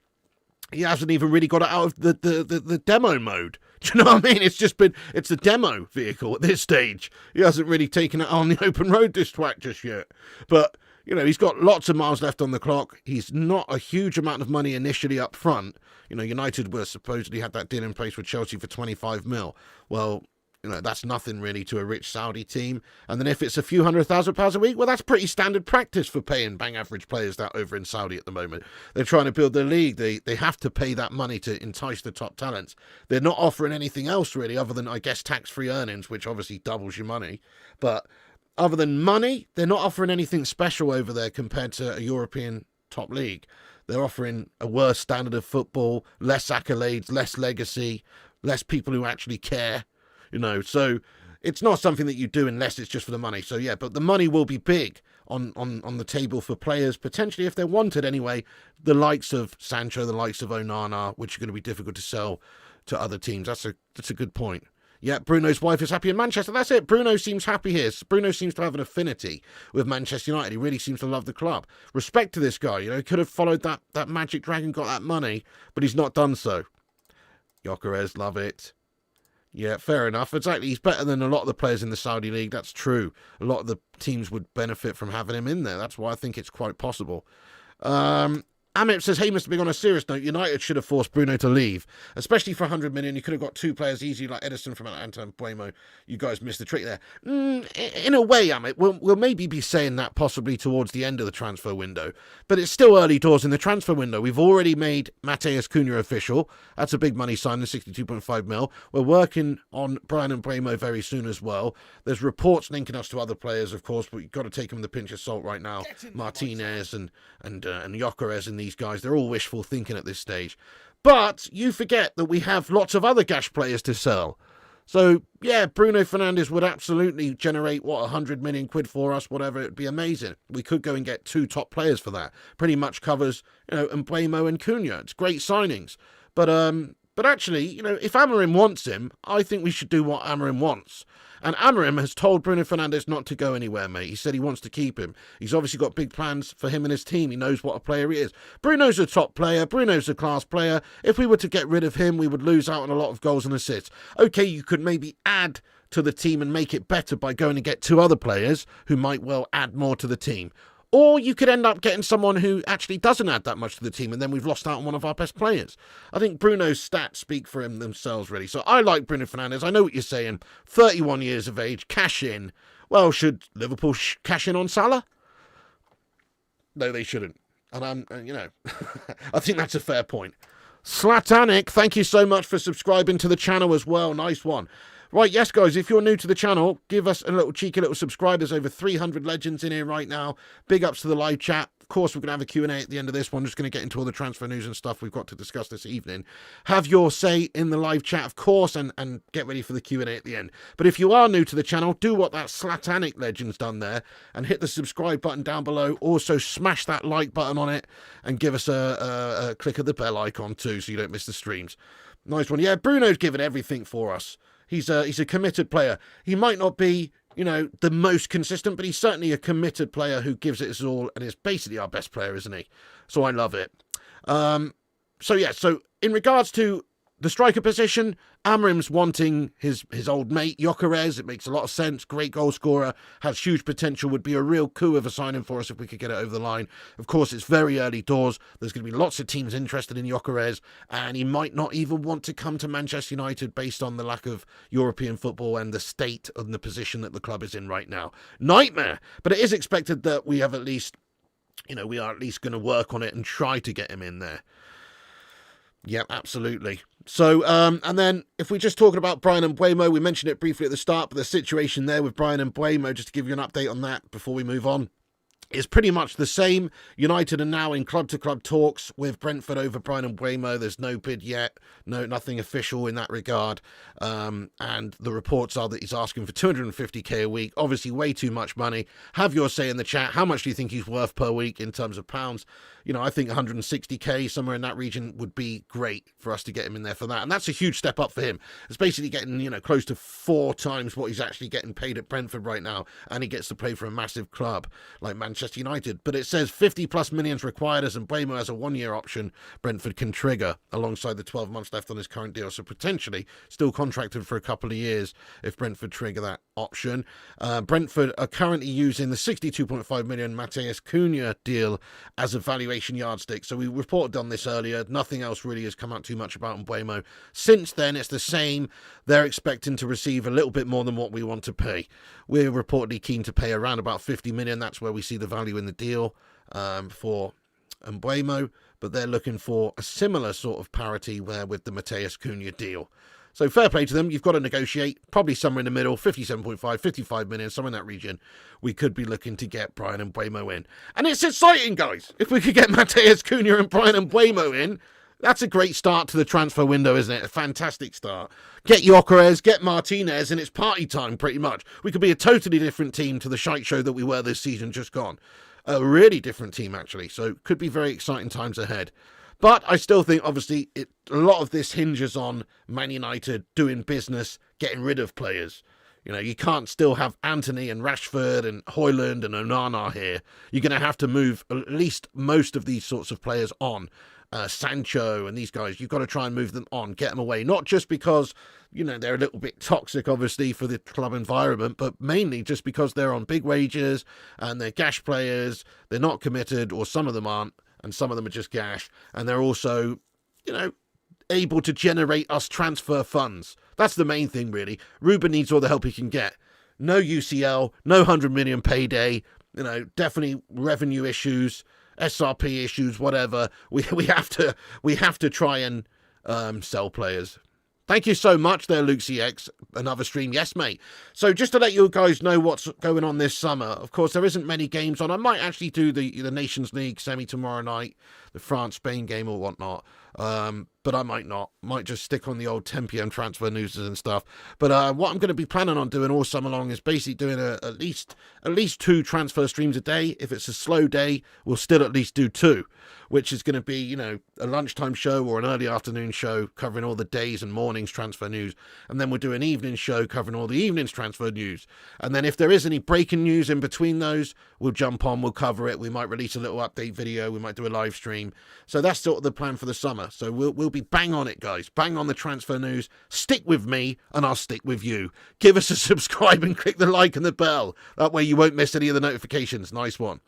he hasn't even really got it out of the demo mode. Do you know what I mean? It's a demo vehicle at this stage. He hasn't really taken it on the open road this track just yet. But, he's got lots of miles left on the clock. He's not a huge amount of money initially up front. United were supposedly had that deal in place with Chelsea for 25 mil. Well, that's nothing really to a rich Saudi team. And then if it's a few £100,000 a week, well, that's pretty standard practice for paying bang average players that over in Saudi at the moment. They're trying to build their league. They have to pay that money to entice the top talents. They're not offering anything else really, other than, I guess, tax-free earnings, which obviously doubles your money. But other than money, they're not offering anything special over there compared to a European top league. They're offering a worse standard of football, less accolades, less legacy, less people who actually care. So it's not something that you do unless it's just for the money. So, yeah, but the money will be big on the table for players, potentially, if they're wanted anyway, the likes of Sancho, the likes of Onana, which are going to be difficult to sell to other teams. That's a good point. Yeah, Bruno's wife is happy in Manchester. That's it. Bruno seems happy here. Bruno seems to have an affinity with Manchester United. He really seems to love the club. Respect to this guy. He could have followed that magic dragon, got that money, but he's not done so. Gyokeres, love it. Yeah, fair enough. Exactly. He's better than a lot of the players in the Saudi League. That's true. A lot of the teams would benefit from having him in there. That's why I think it's quite possible. Amit says, hey, Mr. Big, on a serious note, United should have forced Bruno to leave, especially for 100 million. You could have got two players easy, like Edison from Atlanta and Mbeumo. You guys missed the trick there. In a way, Amit, we'll maybe be saying that possibly towards the end of the transfer window, but it's still early doors in the transfer window. We've already made Matheus Cunha official. That's a big money signing, 62.5 mil. We're working on Bryan Mbuemo very soon as well. There's reports linking us to other players, of course, but you've got to take them with a pinch of salt right now. Martinez and Gyokeres and these guys, they're all wishful thinking at this stage. But you forget that we have lots of other cash players to sell. So, yeah, Bruno Fernandes would absolutely generate, 100 million quid for us, whatever. It'd be amazing. We could go and get two top players for that. Pretty much covers, Mbeumo and Cunha. It's great signings. But actually, if Amorim wants him, I think we should do what Amorim wants. And Amorim has told Bruno Fernandes not to go anywhere, mate. He said he wants to keep him. He's obviously got big plans for him and his team. He knows what a player he is. Bruno's a top player. Bruno's a class player. If we were to get rid of him, we would lose out on a lot of goals and assists. Okay, you could maybe add to the team and make it better by going and get 2 other players who might well add more to the team. Or you could end up getting someone who actually doesn't add that much to the team, and then we've lost out on one of our best players. I think Bruno's stats speak for him themselves, really. So I like Bruno Fernandes. I know what you're saying. 31 years of age, cash in. Well, should Liverpool cash in on Salah? No, they shouldn't. And I think that's a fair point. Slatanic, thank you so much for subscribing to the channel as well. Nice one. Right, yes, guys, if you're new to the channel, give us a little cheeky little subscribe. There's over 300 legends in here right now. Big ups to the live chat. Of course, we're going to have a Q&A at the end of this one. Just going to get into all the transfer news and stuff we've got to discuss this evening. Have your say in the live chat, of course, and get ready for the Q&A at the end. But if you are new to the channel, do what that Slatanic legend's done there and hit the subscribe button down below. Also, smash that like button on it and give us a click of the bell icon too so you don't miss the streams. Nice one. Yeah, Bruno's given everything for us. He's a committed player. He might not be, the most consistent, but he's certainly a committed player who gives it his all and is basically our best player, isn't he? So I love it. So in regards to the striker position, Amorim's wanting his old mate, Gyokeres. It makes a lot of sense. Great goal scorer. Has huge potential. Would be a real coup of a signing for us if we could get it over the line. Of course, it's very early doors. There's going to be lots of teams interested in Gyokeres. And he might not even want to come to Manchester United based on the lack of European football and the state and the position that the club is in right now. Nightmare. But it is expected that we have at least, we are at least going to work on it and try to get him in there. Yeah, absolutely. So, and then if we're just talking about Bryan Mbuemo, we mentioned it briefly at the start, but the situation there with Bryan Mbuemo, just to give you an update on that before we move on, is pretty much the same. United are now in club-to-club talks with Brentford over Bryan Mbuemo. There's no bid yet, nothing official in that regard. And the reports are that he's asking for 250k a week. Obviously, way too much money. Have your say in the chat. How much do you think he's worth per week in terms of pounds? I think 160k, somewhere in that region, would be great for us to get him in there for that. And that's a huge step up for him. It's basically getting, close to 4 times what he's actually getting paid at Brentford right now. And he gets to play for a massive club like Manchester United. But it says 50 plus millions required as Mbeumo has a 1-year option Brentford can trigger alongside the 12 months left on his current deal. So potentially still contracted for a couple of years if Brentford trigger that option. Brentford are currently using the 62.5 million Matheus Cunha deal as a valuation yardstick. So we reported on this earlier. Nothing else really has come out too much about Mbeumo. Since then, it's the same. They're expecting to receive a little bit more than what we want to pay. We're reportedly keen to pay around about 50 million. That's where we see the value in the deal for Mbeumo, but they're looking for a similar sort of parity where with the Matheus Cunha deal. So fair play to them. You've got to negotiate, probably somewhere in the middle, 57.5, 55 million, somewhere in that region. We could be looking to get Bryan Mbuemo in. And it's exciting, guys. If we could get Matheus Cunha and Bryan Mbuemo in, that's a great start to the transfer window, isn't it? A fantastic start. Get Gyokeres, get Martinez, and it's party time, pretty much. We could be a totally different team to the shite show that we were this season just gone. A really different team, actually. So could be very exciting times ahead. But I still think, obviously, a lot of this hinges on Man United doing business, getting rid of players. You can't still have Antony and Rashford and Hojlund and Onana here. You're going to have to move at least most of these sorts of players on. Sancho and these guys, you've got to try and move them on, get them away. Not just because, they're a little bit toxic, obviously, for the club environment, but mainly just because they're on big wages and they're gash players. They're not committed, or some of them aren't. And some of them are just gash. And they're also, able to generate us transfer funds. That's the main thing, really. Ruben needs all the help he can get. No UCL, no 100 million payday, definitely revenue issues, SRP issues, whatever. We have to try and sell players. Thank you so much there, Luke CX. Another stream. Yes, mate. So just to let you guys know what's going on this summer, of course, there isn't many games on. I might actually do the Nations League semi tomorrow night, the France-Spain game or whatnot. but I might not. Might just stick on the old 10 p.m. transfer news and stuff. But what I'm going to be planning on doing all summer long is basically doing at least 2 transfer streams a day. If it's a slow day, we'll still at least do 2, which is going to be, you know, a lunchtime show or an early afternoon show covering all the days and mornings transfer news. And then we'll do an evening show covering all the evenings transfer news. And then if there is any breaking news in between those, we'll jump on, we'll cover it. We might release a little update video. We might do a live stream. So that's sort of the plan for the summer. So we'll be bang on it, guys. Bang on the transfer news. Stick with me and I'll stick with you. Give us a subscribe and click the like and the bell. That way you won't miss any of the notifications. Nice one.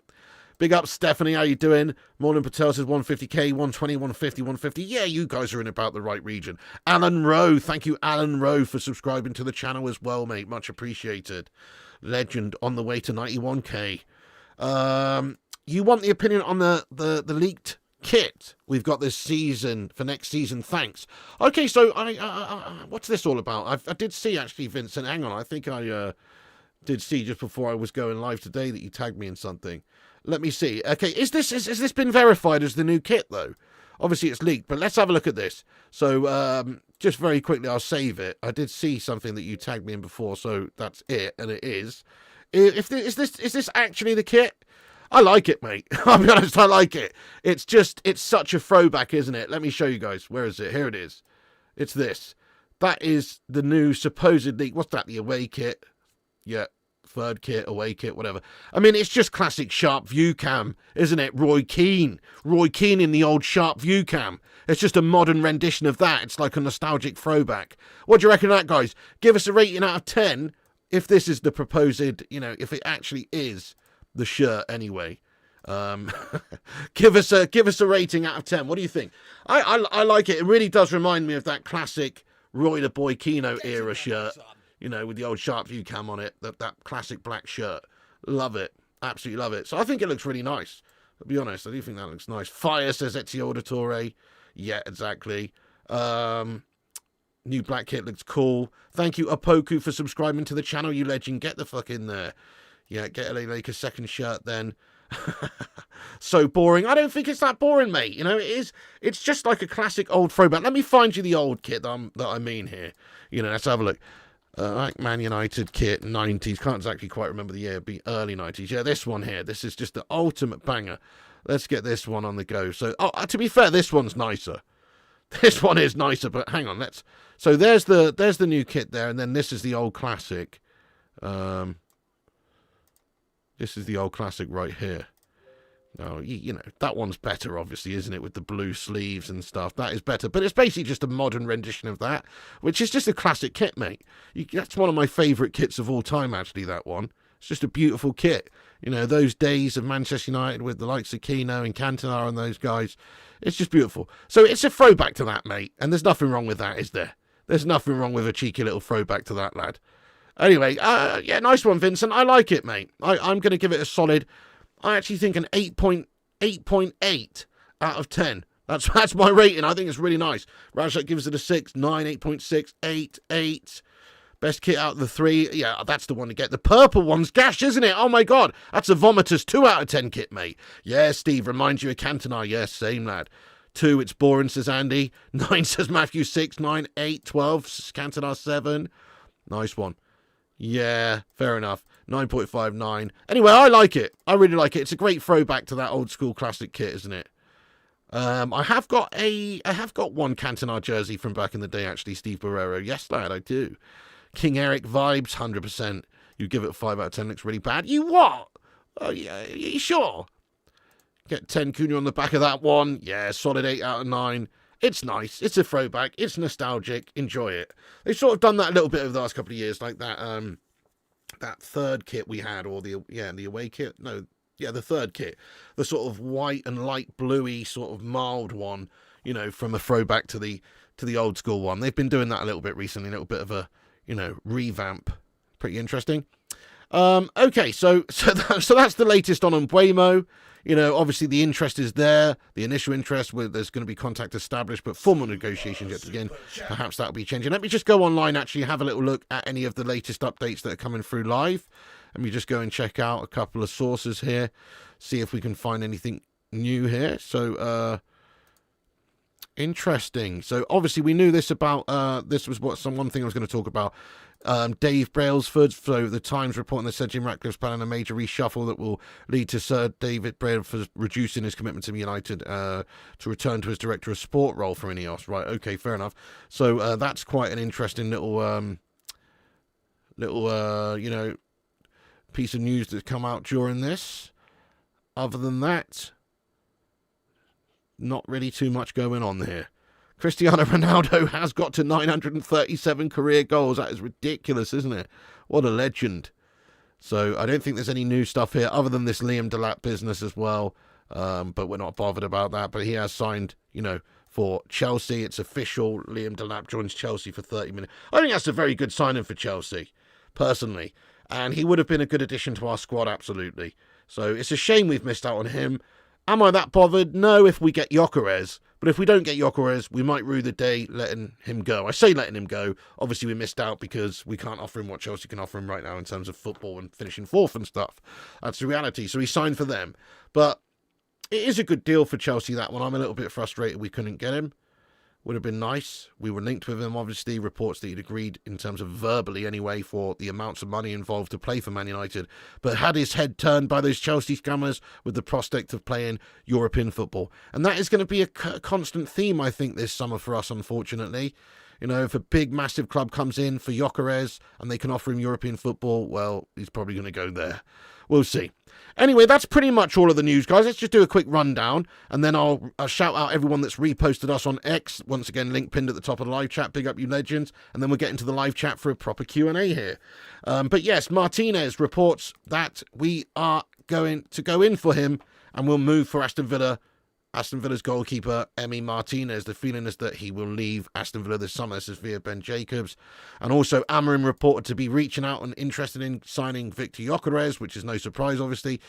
Big up, Stephanie. How you doing? Morning Patel says 150k, 120, 150, 150. Yeah, you guys are in about the right region. Alan Rowe. Thank you, Alan Rowe, for subscribing to the channel as well, mate. Much appreciated. Legend on the way to 91k. You want the opinion on the leaked kit we've got this season for next season? Thanks. Okay, so what's this all about? I did see, actually, Vincent. Hang on. I think I did see just before I was going live today that you tagged me in something. Let me see. Okay, is this been verified as the new kit, though? Obviously, it's leaked, but let's have a look at this. So, just very quickly, I'll save it. I did see something that you tagged me in before, so that's it, and it is. Is this actually the kit? I like it, mate. I'll be honest, I like it. It's such a throwback, isn't it? Let me show you guys. Where is it? Here it is. It's this. That is the new supposedly, what's that, the away kit? Yeah. Third kit, away kit, whatever. I mean, it's just classic sharp view cam, isn't it? Roy Keane in the old sharp view cam. It's just a modern rendition of that. It's like a nostalgic throwback. What do you reckon of that, guys? Give us a rating out of 10 if this is the proposed, you know, if it actually is the shirt anyway. Give us a rating out of 10. What do you think? I like it. It really does remind me of that classic Roy the Boy Keane era shirt. You know, with the old sharp view cam on it, that classic black shirt. Love it. Absolutely love it. So I think it looks really nice. I'll be honest, I do think that looks nice. Fire, says Ezio Auditore. Yeah, exactly. New black kit looks cool. Thank you, Opoku, for subscribing to the channel, you legend. Get the fuck in there. Yeah, get LA Lakers second shirt then. So boring. I don't think it's that boring, mate. You know, it is. It's just like a classic old throwback. Let me find you the old kit that I mean here. You know, let's have a look. Like Man United kit, 90s. Can't exactly quite remember the year. It'd be early 90s. Yeah, this one here. This is just the ultimate banger. Let's get this one on the go. So, to be fair, this one's nicer. This one is nicer, but hang on. So there's the new kit there, and then this is the old classic. This is the old classic right here. Now, you know, that one's better, obviously, isn't it? With the blue sleeves and stuff. That is better. But it's basically just a modern rendition of that, which is just a classic kit, mate. That's one of my favourite kits of all time, actually, that one. It's just a beautiful kit. You know, those days of Manchester United with the likes of Keno and Cantona and those guys. It's just beautiful. So it's a throwback to that, mate. And there's nothing wrong with that, is there? There's nothing wrong with a cheeky little throwback to that, lad. Anyway, yeah, nice one, Vincent. I like it, mate. I'm going to give it a solid... I actually think an 8.8 out of 10. That's my rating. I think it's really nice. Rashford gives it a 6, 9, 8.6, 8, 8. Best kit out of the 3. Yeah, that's the one to get. The purple one's gash, isn't it? Oh, my God. That's a Vomitous 2 out of 10 kit, mate. Yeah, Steve, reminds you of Cantona. Yes, same, lad. 2, it's boring, says Andy. 9, says Matthew. 6, 9, 8, 12, Cantona 7. Nice one. Yeah, fair enough. 9.59. Anyway, I like it. I really like it. It's a great throwback to that old school classic kit, isn't it? I have got one Cantona jersey from back in the day, actually, Steve Barrero. Yes, lad, I do. King Eric vibes, 100%. You give it 5 out of 10. Looks really bad. You what? Oh, yeah, you sure? Get 10 Cunha on the back of that one. Yeah, solid 8 out of 9. It's nice. It's a throwback. It's nostalgic. Enjoy it. They've sort of done that a little bit over the last couple of years, like that that third kit we had, or the away kit. No, yeah, the third kit, the sort of white and light bluey sort of mild one. You know, from a throwback to the old school one. They've been doing that a little bit recently, a little bit of a revamp. Pretty interesting. Okay, so that's the latest on Mbeumo. You know, obviously the interest is there, the initial interest, there's going to be contact established, but formal negotiations yet to begin. Perhaps that'll be changing. Let me just go online, actually, have a little look at any of the latest updates that are coming through live. Let me just go and check out a couple of sources here, see if we can find anything new here. So, Interesting. So obviously we knew this about this was one thing I was going to talk about. Dave Brailsford. So the Times reporting that said Jim Ratcliffe's planning a major reshuffle that will lead to Sir David Brailsford reducing his commitment to United to return to his director of sport role for Ineos. Right. Okay. Fair enough. So that's quite an interesting little piece of news that's come out during this. Other than that, not really too much going on here. Cristiano Ronaldo has got to 937 career goals. That is ridiculous, isn't it? What a legend. So I don't think there's any new stuff here other than this Liam Delap business as well. But we're not bothered about that. But he has signed, for Chelsea. It's official. Liam Delap joins Chelsea for 30 million. I think that's a very good signing for Chelsea, personally. And he would have been a good addition to our squad, absolutely. So it's a shame we've missed out on him. Am I that bothered? No, if we get Gyokeres. But if we don't get Gyokeres, we might rue the day letting him go. I say letting him go. Obviously, we missed out because we can't offer him what Chelsea can offer him right now in terms of football and finishing fourth and stuff. That's the reality. So he signed for them. But it is a good deal for Chelsea, that one. I'm a little bit frustrated we couldn't get him. Would have been nice. We were linked with him, obviously. Reports that he'd agreed, in terms of verbally anyway, for the amounts of money involved to play for Man United, but had his head turned by those Chelsea scammers with the prospect of playing European football. And that is going to be a constant theme, I think, this summer for us, unfortunately. If a big, massive club comes in for Gyokeres and they can offer him European football, well, he's probably going to go there. We'll see. Anyway, that's pretty much all of the news, guys. Let's just do a quick rundown, and then I'll shout out everyone that's reposted us on X. Once again, link pinned at the top of the live chat. Big up you legends. And then we'll get into the live chat for a proper Q&A here. But yes, Martinez reports that we are going to go in for him, and we'll move for Aston Villa. Aston Villa's goalkeeper, Emi Martinez. The feeling is that he will leave Aston Villa this summer. This is via Ben Jacobs. And also, Amorim reported to be reaching out and interested in signing Viktor Gyokeres, which is no surprise, obviously,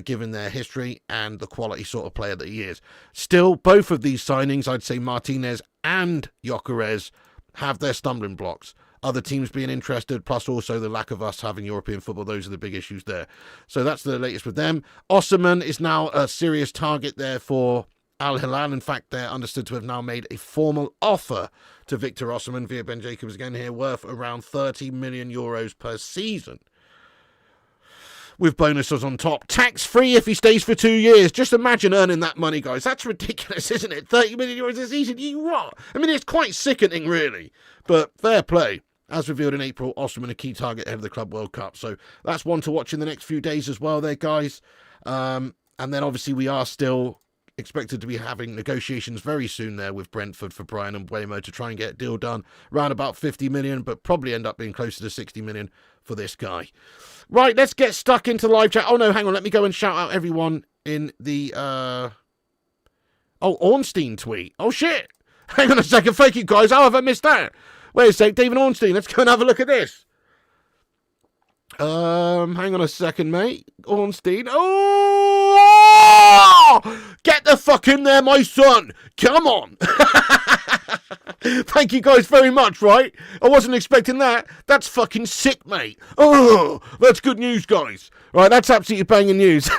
given their history and the quality sort of player that he is. Still, both of these signings, I'd say Martinez and Gyokeres, have their stumbling blocks. Other teams being interested, plus also the lack of us having European football. Those are the big issues there. So that's the latest with them. Osimhen is now a serious target there for Al Hilal. In fact, they're understood to have now made a formal offer to Victor Osimhen via Ben Jacobs again here, worth around 30 million euros per season, with bonuses on top. Tax-free if he stays for 2 years. Just imagine earning that money, guys. That's ridiculous, isn't it? 30 million euros a season. You what? I mean, it's quite sickening, really. But fair play. As revealed in April, Osimhen a key target ahead of the Club World Cup. So that's one to watch in the next few days as well there, guys. And then obviously we are still expected to be having negotiations very soon there with Brentford for Bryan Mbuemo to try and get a deal done around about 50 million, but probably end up being closer to 60 million for this guy. Right, let's get stuck into live chat. Oh no, hang on, let me go and shout out everyone in the Ornstein tweet. Oh shit, hang on a second, thank you guys. How have I missed that? Wait a sec, David Ornstein, let's go and have a look at this. Hang on a second, mate. Ornstein. Oh! Get the fuck in there, my son. Come on. Thank you guys very much, right? I wasn't expecting that. That's fucking sick, mate. Oh, that's good news, guys. Right, that's absolutely banging news.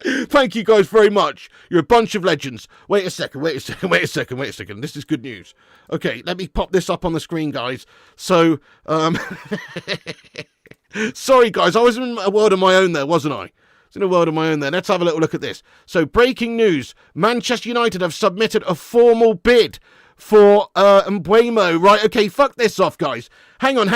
Thank you guys very much. You're a bunch of legends. Wait a second. This is good news. Okay, let me pop this up on the screen, guys. So, sorry, guys. I was in a world of my own there, wasn't I? Let's have a little look at this. So, breaking news. Manchester United have submitted a formal bid for Mbeumo. Right, okay, fuck this off, guys. Hang on.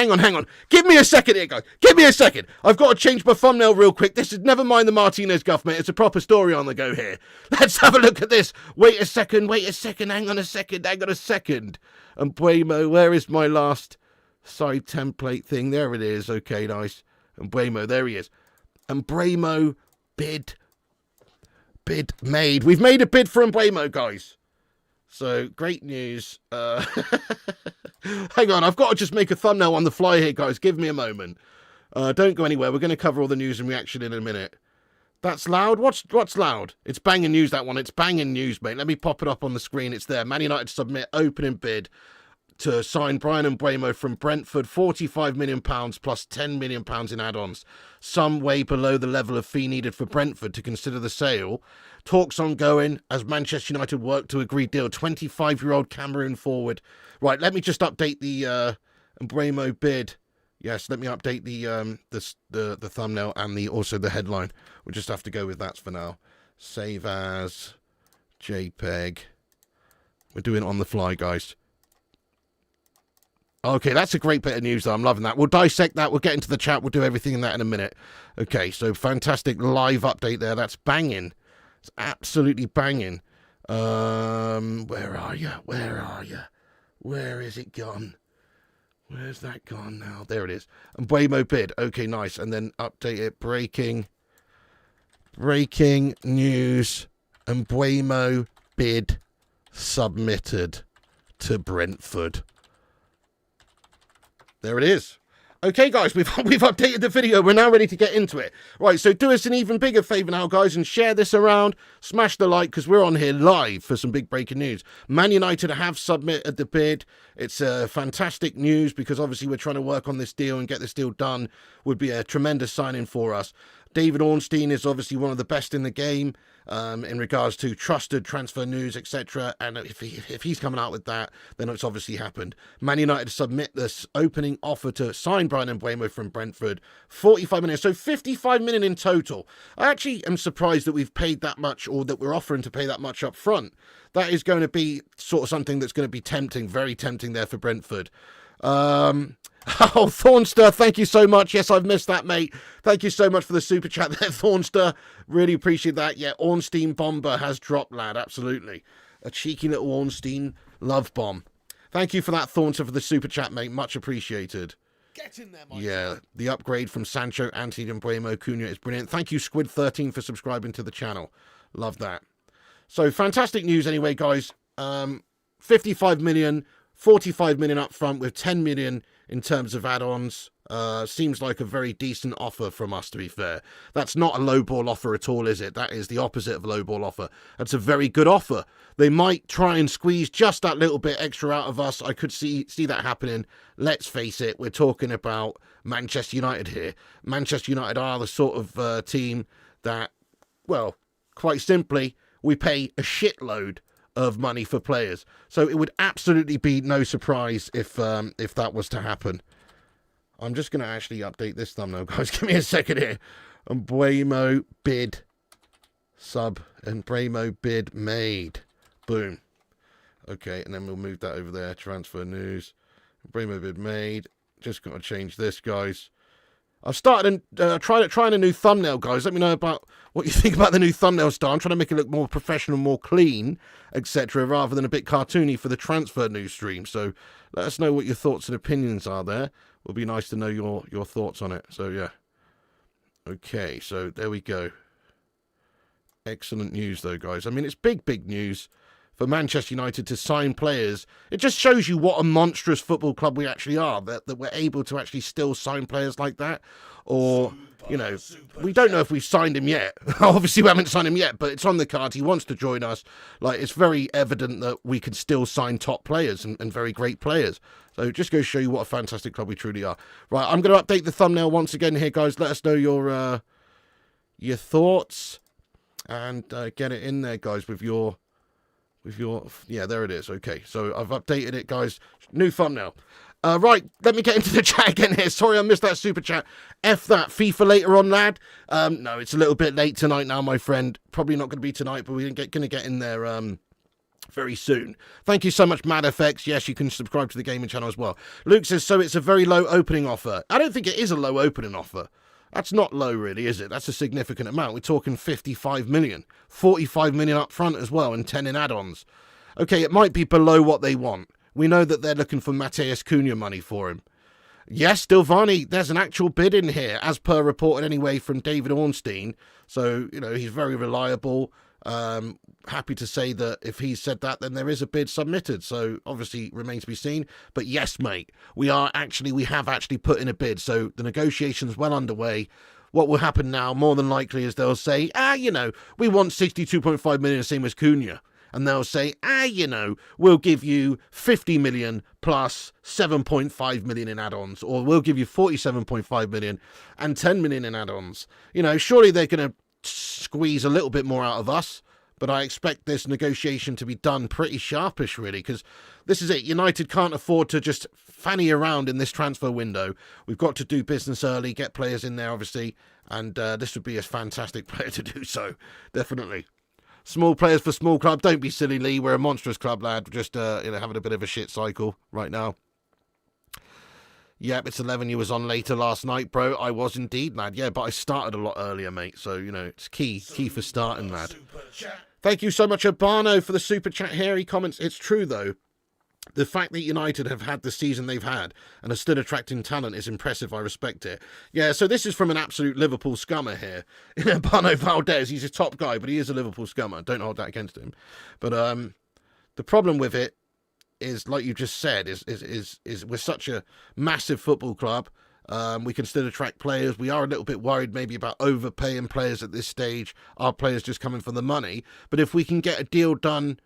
Give me a second here, guys. Give me a second. I've got to change my thumbnail real quick. This is never mind the Martinez guff, mate. It's a proper story on the go here. Let's have a look at this. Wait a second. Hang on a second. Mbeumo, where is my last side template thing? There it is. Okay, nice. Mbeumo, there he is. Mbeumo bid made. We've made a bid for Mbeumo, guys. So, great news. Hang on, I've got to just make a thumbnail on the fly here, guys. Give me a moment. Don't go anywhere. We're going to cover all the news and reaction in a minute. That's loud? What's loud? It's banging news, that one. It's banging news, mate. Let me pop it up on the screen. It's there. Man United submit opening bid to sign Bryan Mbuemo from Brentford, £45 million plus £10 million in add-ons, some way below the level of fee needed for Brentford to consider the sale. Talks ongoing as Manchester United work to agree deal. 25-year-old Cameroon forward. Right, let me just update the Mbuemo bid. Yes, let me update the thumbnail and also the headline. We'll just have to go with that for now. Save as JPEG. We're doing it on the fly, guys. Okay, that's a great bit of news, though. I'm loving that. We'll dissect that. We'll get into the chat. We'll do everything in that in a minute. Okay, so fantastic live update there. That's banging. It's absolutely banging. Where are you? Where are you? Where is it gone? Where's that gone now? There it is. And Mbeumo bid. Okay, nice. And then update it. Breaking news. And Mbeumo bid submitted to Brentford. There it is. Okay, guys, we've updated the video. We're now ready to get into it. Right, so do us an even bigger favour now, guys, and share this around. Smash the like, because we're on here live for some big breaking news. Man United have submitted the bid. It's fantastic news, because obviously we're trying to work on this deal and get this deal done. Would be a tremendous signing for us. David Ornstein is obviously one of the best in the game in regards to trusted transfer news, etc. And if he's coming out with that, then it's obviously happened. Man United submit this opening offer to sign Bryan Mbuemo from Brentford. 45 million, so 55 million in total. I actually am surprised that we've paid that much, or that we're offering to pay that much up front. That is going to be sort of something that's going to be tempting, very tempting there for Brentford. Oh, Thornster, thank you so much. Yes, I've missed that, mate. Thank you so much for the super chat there, Thornster. Really appreciate that. Yeah, Ornstein Bomber has dropped, lad. Absolutely. A cheeky little Ornstein love bomb. Thank you for that, Thornster, for the super chat, mate. Much appreciated. Get in there, Mike. Yeah, the upgrade from Sancho, Antony, and Mbeumo Cunha is brilliant. Thank you, Squid13, for subscribing to the channel. Love that. So, fantastic news anyway, guys. 55 million, 45 million up front with 10 million in terms of add-ons. Seems like a very decent offer from us, to be fair. That's not a low-ball offer at all, is it? That is the opposite of a low-ball offer. That's a very good offer. They might try and squeeze just that little bit extra out of us. I could see that happening. Let's face it, we're talking about Manchester United here. Manchester United are the sort of team that, well, quite simply, we pay a shitload of money for players. So it would absolutely be no surprise if that was to happen. I'm just going to actually update this thumbnail, guys. Give me a second here. Mbeumo bid sub and Mbeumo bid made. Boom. Okay, and then we'll move that over there. Transfer news. Mbeumo bid made. Just got to change this, guys. I've started trying a new thumbnail, guys. Let me know about what you think about the new thumbnail style. I'm trying to make it look more professional, more clean, etc., rather than a bit cartoony for the transfer news stream. So let us know what your thoughts and opinions are there. It would be nice to know your thoughts on it. So, yeah. Okay, so there we go. Excellent news, though, guys. I mean, it's big news for Manchester United to sign players. It just shows you what a monstrous football club we actually are, that we're able to actually still sign players like that. Or, you know, we don't know if we've signed him yet. Obviously, we haven't signed him yet, but it's on the card. He wants to join us. Like, it's very evident that we can still sign top players and very great players. So just go show you what a fantastic club we truly are. Right, I'm going to update the thumbnail once again here, guys. Let us know your thoughts and get it in there, guys, with your, yeah, there it is. Okay, so I've updated it, guys. New thumbnail. Right, let me get into the chat again here. Sorry I missed that super chat. F that. FIFA later on, lad. No, it's a little bit late tonight now, my friend. Probably not going to be tonight, but we're going to get in there very soon. Thank you so much, MadFX. Yes, you can subscribe to the gaming channel as well. Luke says, so it's a very low opening offer. I don't think it is a low opening offer. That's not low, really, is it? That's a significant amount. We're talking 55 million. 45 million up front as well, and 10 in add-ons. Okay, it might be below what they want. We know that they're looking for Matheus Cunha money for him. Yes, Dilvani, there's an actual bid in here, as per reported anyway from David Ornstein. So, you know, he's very reliable. Happy to say that if he said that, then there is a bid submitted. So obviously remains to be seen. But yes, mate, we have actually put in a bid. So the negotiation's well underway. What will happen now, more than likely, is they'll say, you know, we want 62.5 million, the same as Cunha. and they'll say, we'll give you 50 million plus 7.5 million in add-ons, or we'll give you 47.5 million and 10 million in add-ons. Surely they're going to squeeze a little bit more out of us, but I expect this negotiation to be done pretty sharpish, really, because this is it. United can't afford to just fanny around in this transfer window. We've got to do business early, get players in there, obviously, and this would be a fantastic player to do so, definitely. Small players for small club. Don't be silly, Lee. We're a monstrous club, lad. Just having a bit of a shit cycle right now. Yep, it's 11. You was on later last night, bro. I was indeed, lad. Yeah, but I started a lot earlier, mate. So, it's key for starting, lad. Thank you so much, Urbano, for the super chat here. He comments, it's true, though. The fact that United have had the season they've had and are still attracting talent is impressive. I respect it. Yeah, so this is from an absolute Liverpool scummer here. Bruno Fernandes, he's a top guy, but he is a Liverpool scummer. Don't hold that against him. But the problem with it is, like you just said, is we're such a massive football club. We can still attract players. We are a little bit worried maybe about overpaying players at this stage. Our players just coming for the money. But if we can get a deal done,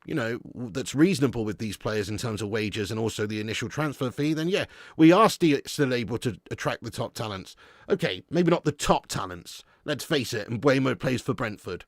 that's reasonable with these players in terms of wages and also the initial transfer fee, then yeah, we are still able to attract the top talents. Okay, maybe not the top talents. Let's face it, Mbeumo plays for Brentford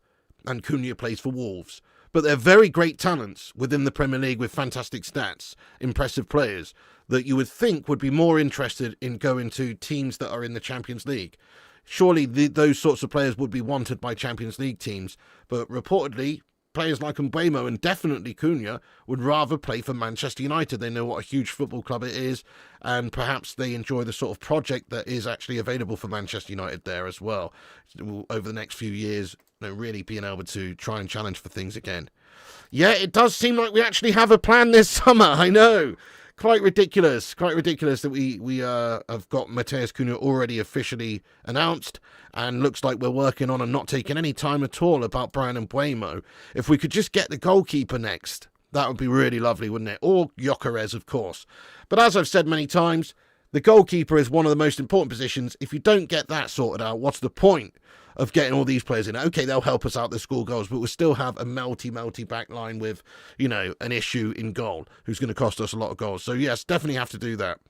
and Cunha plays for Wolves. But they're very great talents within the Premier League with fantastic stats, impressive players that you would think would be more interested in going to teams that are in the Champions League. Surely those sorts of players would be wanted by Champions League teams, but reportedly players like Mbeumo and definitely Cunha would rather play for Manchester United. They know what a huge football club it is, and perhaps they enjoy the sort of project that is actually available for Manchester United there as well over the next few years, really being able to try and challenge for things again. Yeah, it does seem like we actually have a plan this summer. I know. Quite ridiculous that we have got Matheus Cunha already officially announced, and looks like we're working on and not taking any time at all about Bryan Mbuemo. If we could just get the goalkeeper next, that would be really lovely, wouldn't it? Or Gyokeres, of course. But as I've said many times, the goalkeeper is one of the most important positions. If you don't get that sorted out, what's the point of getting all these players in? Okay, they'll help us out, they score goals, but we'll still have a melty back line with, an issue in goal, who's going to cost us a lot of goals. So yes, definitely have to do that.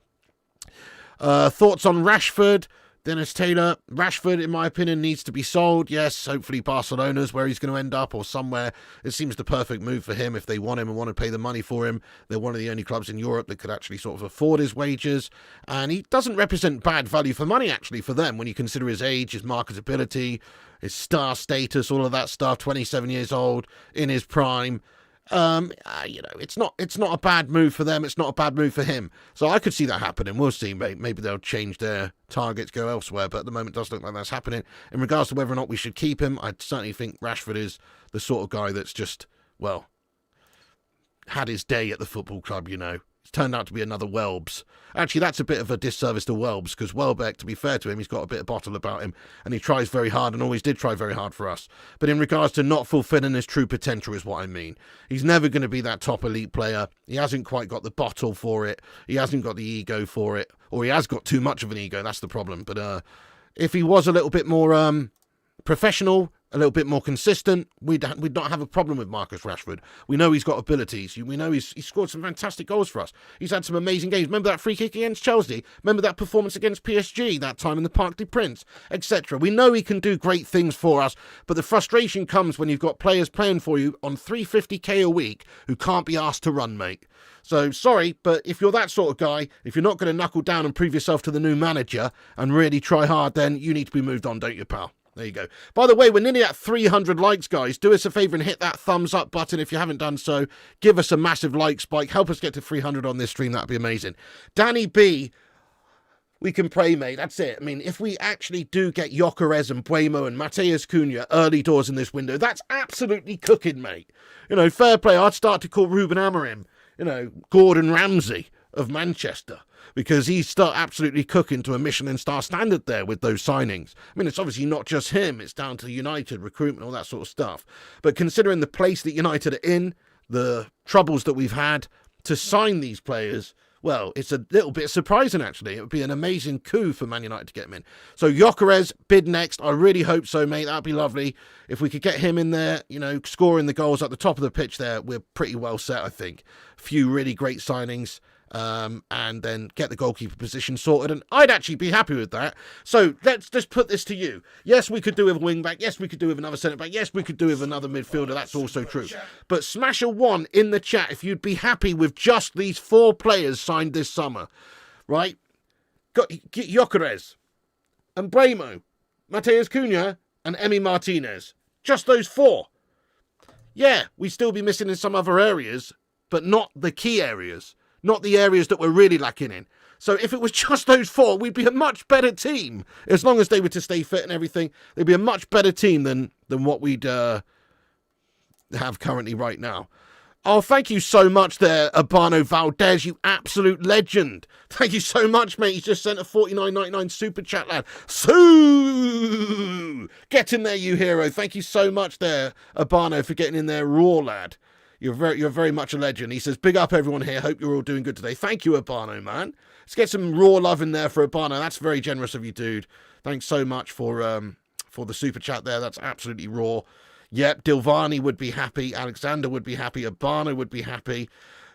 Thoughts on Rashford? Dennis Taylor. Rashford, in my opinion, needs to be sold. Yes, hopefully Barcelona's where he's going to end up, or somewhere. It seems the perfect move for him if they want him and want to pay the money for him. They're one of the only clubs in Europe that could actually sort of afford his wages. And he doesn't represent bad value for money, actually, for them, when you consider his age, his marketability, his star status, all of that stuff. 27 years old, in his prime. It's not a bad move for them. It's not a bad move for him. So I could see that happening. We'll see. Maybe they'll change their targets, go elsewhere. But at the moment, it does look like that's happening. In regards to whether or not we should keep him, I certainly think Rashford is the sort of guy that's just, had his day at the football club, It's turned out to be another Welbs. Actually, that's a bit of a disservice to Welbs, because Welbeck, to be fair to him, he's got a bit of bottle about him, and he tries very hard and always did try very hard for us. But in regards to not fulfilling his true potential is what I mean. He's never going to be that top elite player. He hasn't quite got the bottle for it. He hasn't got the ego for it. Or he has got too much of an ego, that's the problem. But if he was a little bit more professional, a little bit more consistent, we'd not have a problem with Marcus Rashford. We know he's got abilities. We know he's scored some fantastic goals for us. He's had some amazing games. Remember that free kick against Chelsea? Remember that performance against PSG, that time in the Parc des Princes, etc. We know he can do great things for us, but the frustration comes when you've got players playing for you on $350k a week who can't be asked to run, mate. So, sorry, but if you're that sort of guy, if you're not going to knuckle down and prove yourself to the new manager and really try hard, then you need to be moved on, don't you, pal? There you go. By the way, we're nearly at 300 likes, guys. Do us a favour and hit that thumbs up button if you haven't done so. Give us a massive like spike. Help us get to 300 on this stream. That'd be amazing. Danny B, we can pray, mate. That's it. I mean, if we actually do get Gyokeres and Mbeumo and Matheus Cunha early doors in this window, that's absolutely cooking, mate. Fair play. I'd start to call Ruben Amorim, Gordon Ramsay of Manchester, because he's absolutely cooking to a Michelin star standard there with those signings. I mean, it's obviously not just him. It's down to United, recruitment, all that sort of stuff. But considering the place that United are in, the troubles that we've had, to sign these players well, it's a little bit surprising, actually. It would be an amazing coup for Man United to get him in. So Gyokeres, bid next. I really hope so, mate. That'd be lovely. If we could get him in there, you know, scoring the goals at the top of the pitch there, we're pretty well set, I think. A few really great signings. And then get the goalkeeper position sorted, and I'd actually be happy with that. So let's just put this to you. Yes, we could do with a wing back. Yes, we could do with another centre back. Yes, we could do with another midfielder. That's also true. But smash a 1 in the chat if you'd be happy with just these 4 players signed this summer, right? Got Gyokeres, Mbeumo, Matheus Cunha, and Emi Martinez. Just those 4. Yeah, we'd still be missing in some other areas, but not the key areas. Not the areas that we're really lacking in. So if it was just those 4, we'd be a much better team. As long as they were to stay fit and everything, they'd be a much better team than what we'd have currently right now. Oh, thank you so much there, Urbano Valdez, you absolute legend. Thank you so much, mate. He's just sent a $49.99 super chat, lad. So get in there, you hero. Thank you so much there, Urbano, for getting in there raw, lad. You're very much a legend. He says, big up everyone here. Hope you're all doing good today. Thank you, Urbano, man. Let's get some raw love in there for Urbano. That's very generous of you, dude. Thanks so much for the super chat there. That's absolutely raw. Yep, Dilvani would be happy. Alexander would be happy. Urbano would be happy.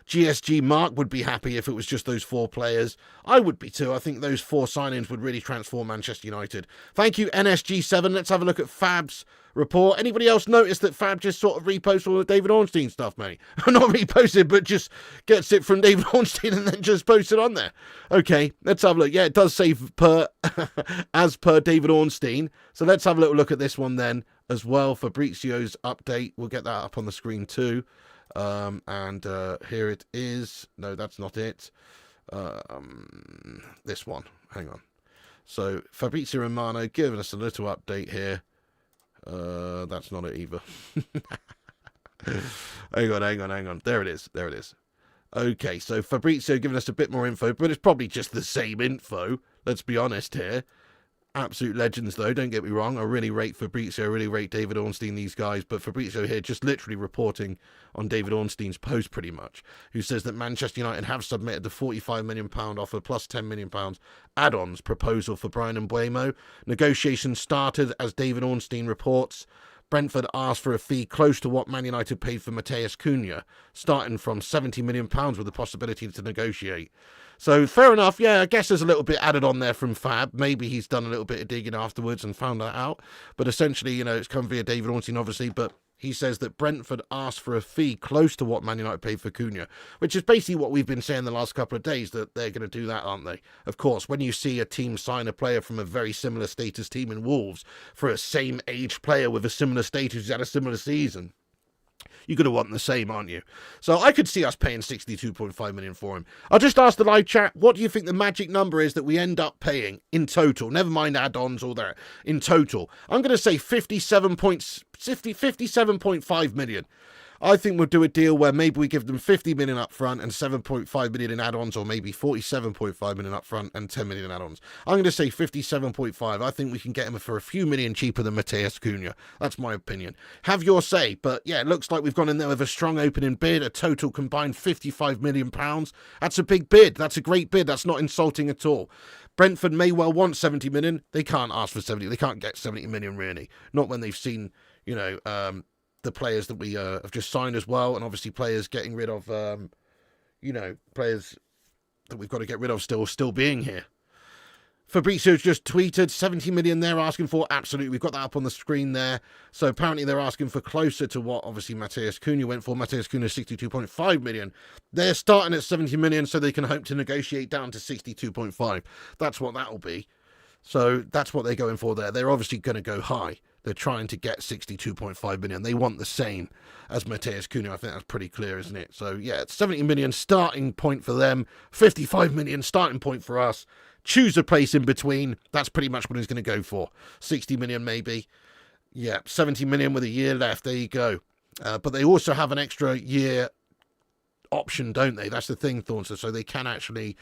GSG Mark would be happy if it was just those 4 players. I would be too. I think those 4 signings would really transform Manchester United. Thank you, NSG7. Let's have a look at Fab's report. Anybody else notice that Fab just sort of reposts all the David Ornstein stuff, mate? Not reposted, but just gets it from David Ornstein and then just posts it on there. Okay, let's have a look. Yeah, it does say as per David Ornstein. So let's have a little look at this one then as well. Fabrizio's update. We'll get that up on the screen too. Here it is. No, that's not it. This one. Hang on. So Fabrizio Romano giving us a little update here. That's not it either. hang on. There it is. Okay, so Fabrizio giving us a bit more info, but it's probably just the same info. Let's be honest here. Absolute legends, though, don't get me wrong. I really rate Fabrizio, I really rate David Ornstein, these guys. But Fabrizio here just literally reporting on David Ornstein's post, pretty much, who says that Manchester United have submitted the £45 million offer plus £10 million add-ons proposal for Bryan Mbuemo. Negotiations started, as David Ornstein reports. Brentford asked for a fee close to what Man United paid for Matheus Cunha, starting from £70 million with the possibility to negotiate. So, fair enough, yeah, I guess there's a little bit added on there from Fab. Maybe he's done a little bit of digging afterwards and found that out. But essentially, you know, it's come via David Ornstein, obviously, but he says that Brentford asked for a fee close to what Man United paid for Cunha, which is basically what we've been saying the last couple of days, that they're going to do that, aren't they? Of course, when you see a team sign a player from a very similar status team in Wolves for a same-age player with a similar status who's had a similar season, you're going to want the same, aren't you? So I could see us paying $62.5 million for him. I'll just ask the live chat, what do you think the magic number is that we end up paying in total? Never mind add-ons or that. In total. I'm going to say $57.5 million. I think we'll do a deal where maybe we give them 50 million up front and 7.5 million in add-ons, or maybe 47.5 million up front and 10 million in add-ons. I'm going to say 57.5. I think we can get him for a few million cheaper than Matheus Cunha. That's my opinion. Have your say. But yeah, it looks like we've gone in there with a strong opening bid, a total combined £55 million. That's a big bid. That's a great bid. That's not insulting at all. Brentford may well want 70 million. They can't ask for 70. They can't get 70 million, really. Not when they've seen, you know, the players that we have just signed as well, and obviously players getting rid of, you know, players that we've got to get rid of still being here. Fabrizio's just tweeted 70 million they're asking for. Absolutely, we've got that up on the screen there. So apparently they're asking for closer to what obviously Matheus Cunha went for. Matheus Cunha 62.5 million. They're starting at 70 million, so they can hope to negotiate down to 62.5. That's what that'll be. So that's what they're going for there. They're obviously going to go high. They're trying to get 62.5 million. They want the same as Matheus Cunha. I think that's pretty clear, isn't it? So, yeah, it's 70 million starting point for them. 55 million starting point for us. Choose a place in between. That's pretty much what he's going to go for. 60 million maybe. Yeah, 70 million with a year left. There you go. But they also have an extra year option, don't they? That's the thing, Thornton. So they can actually...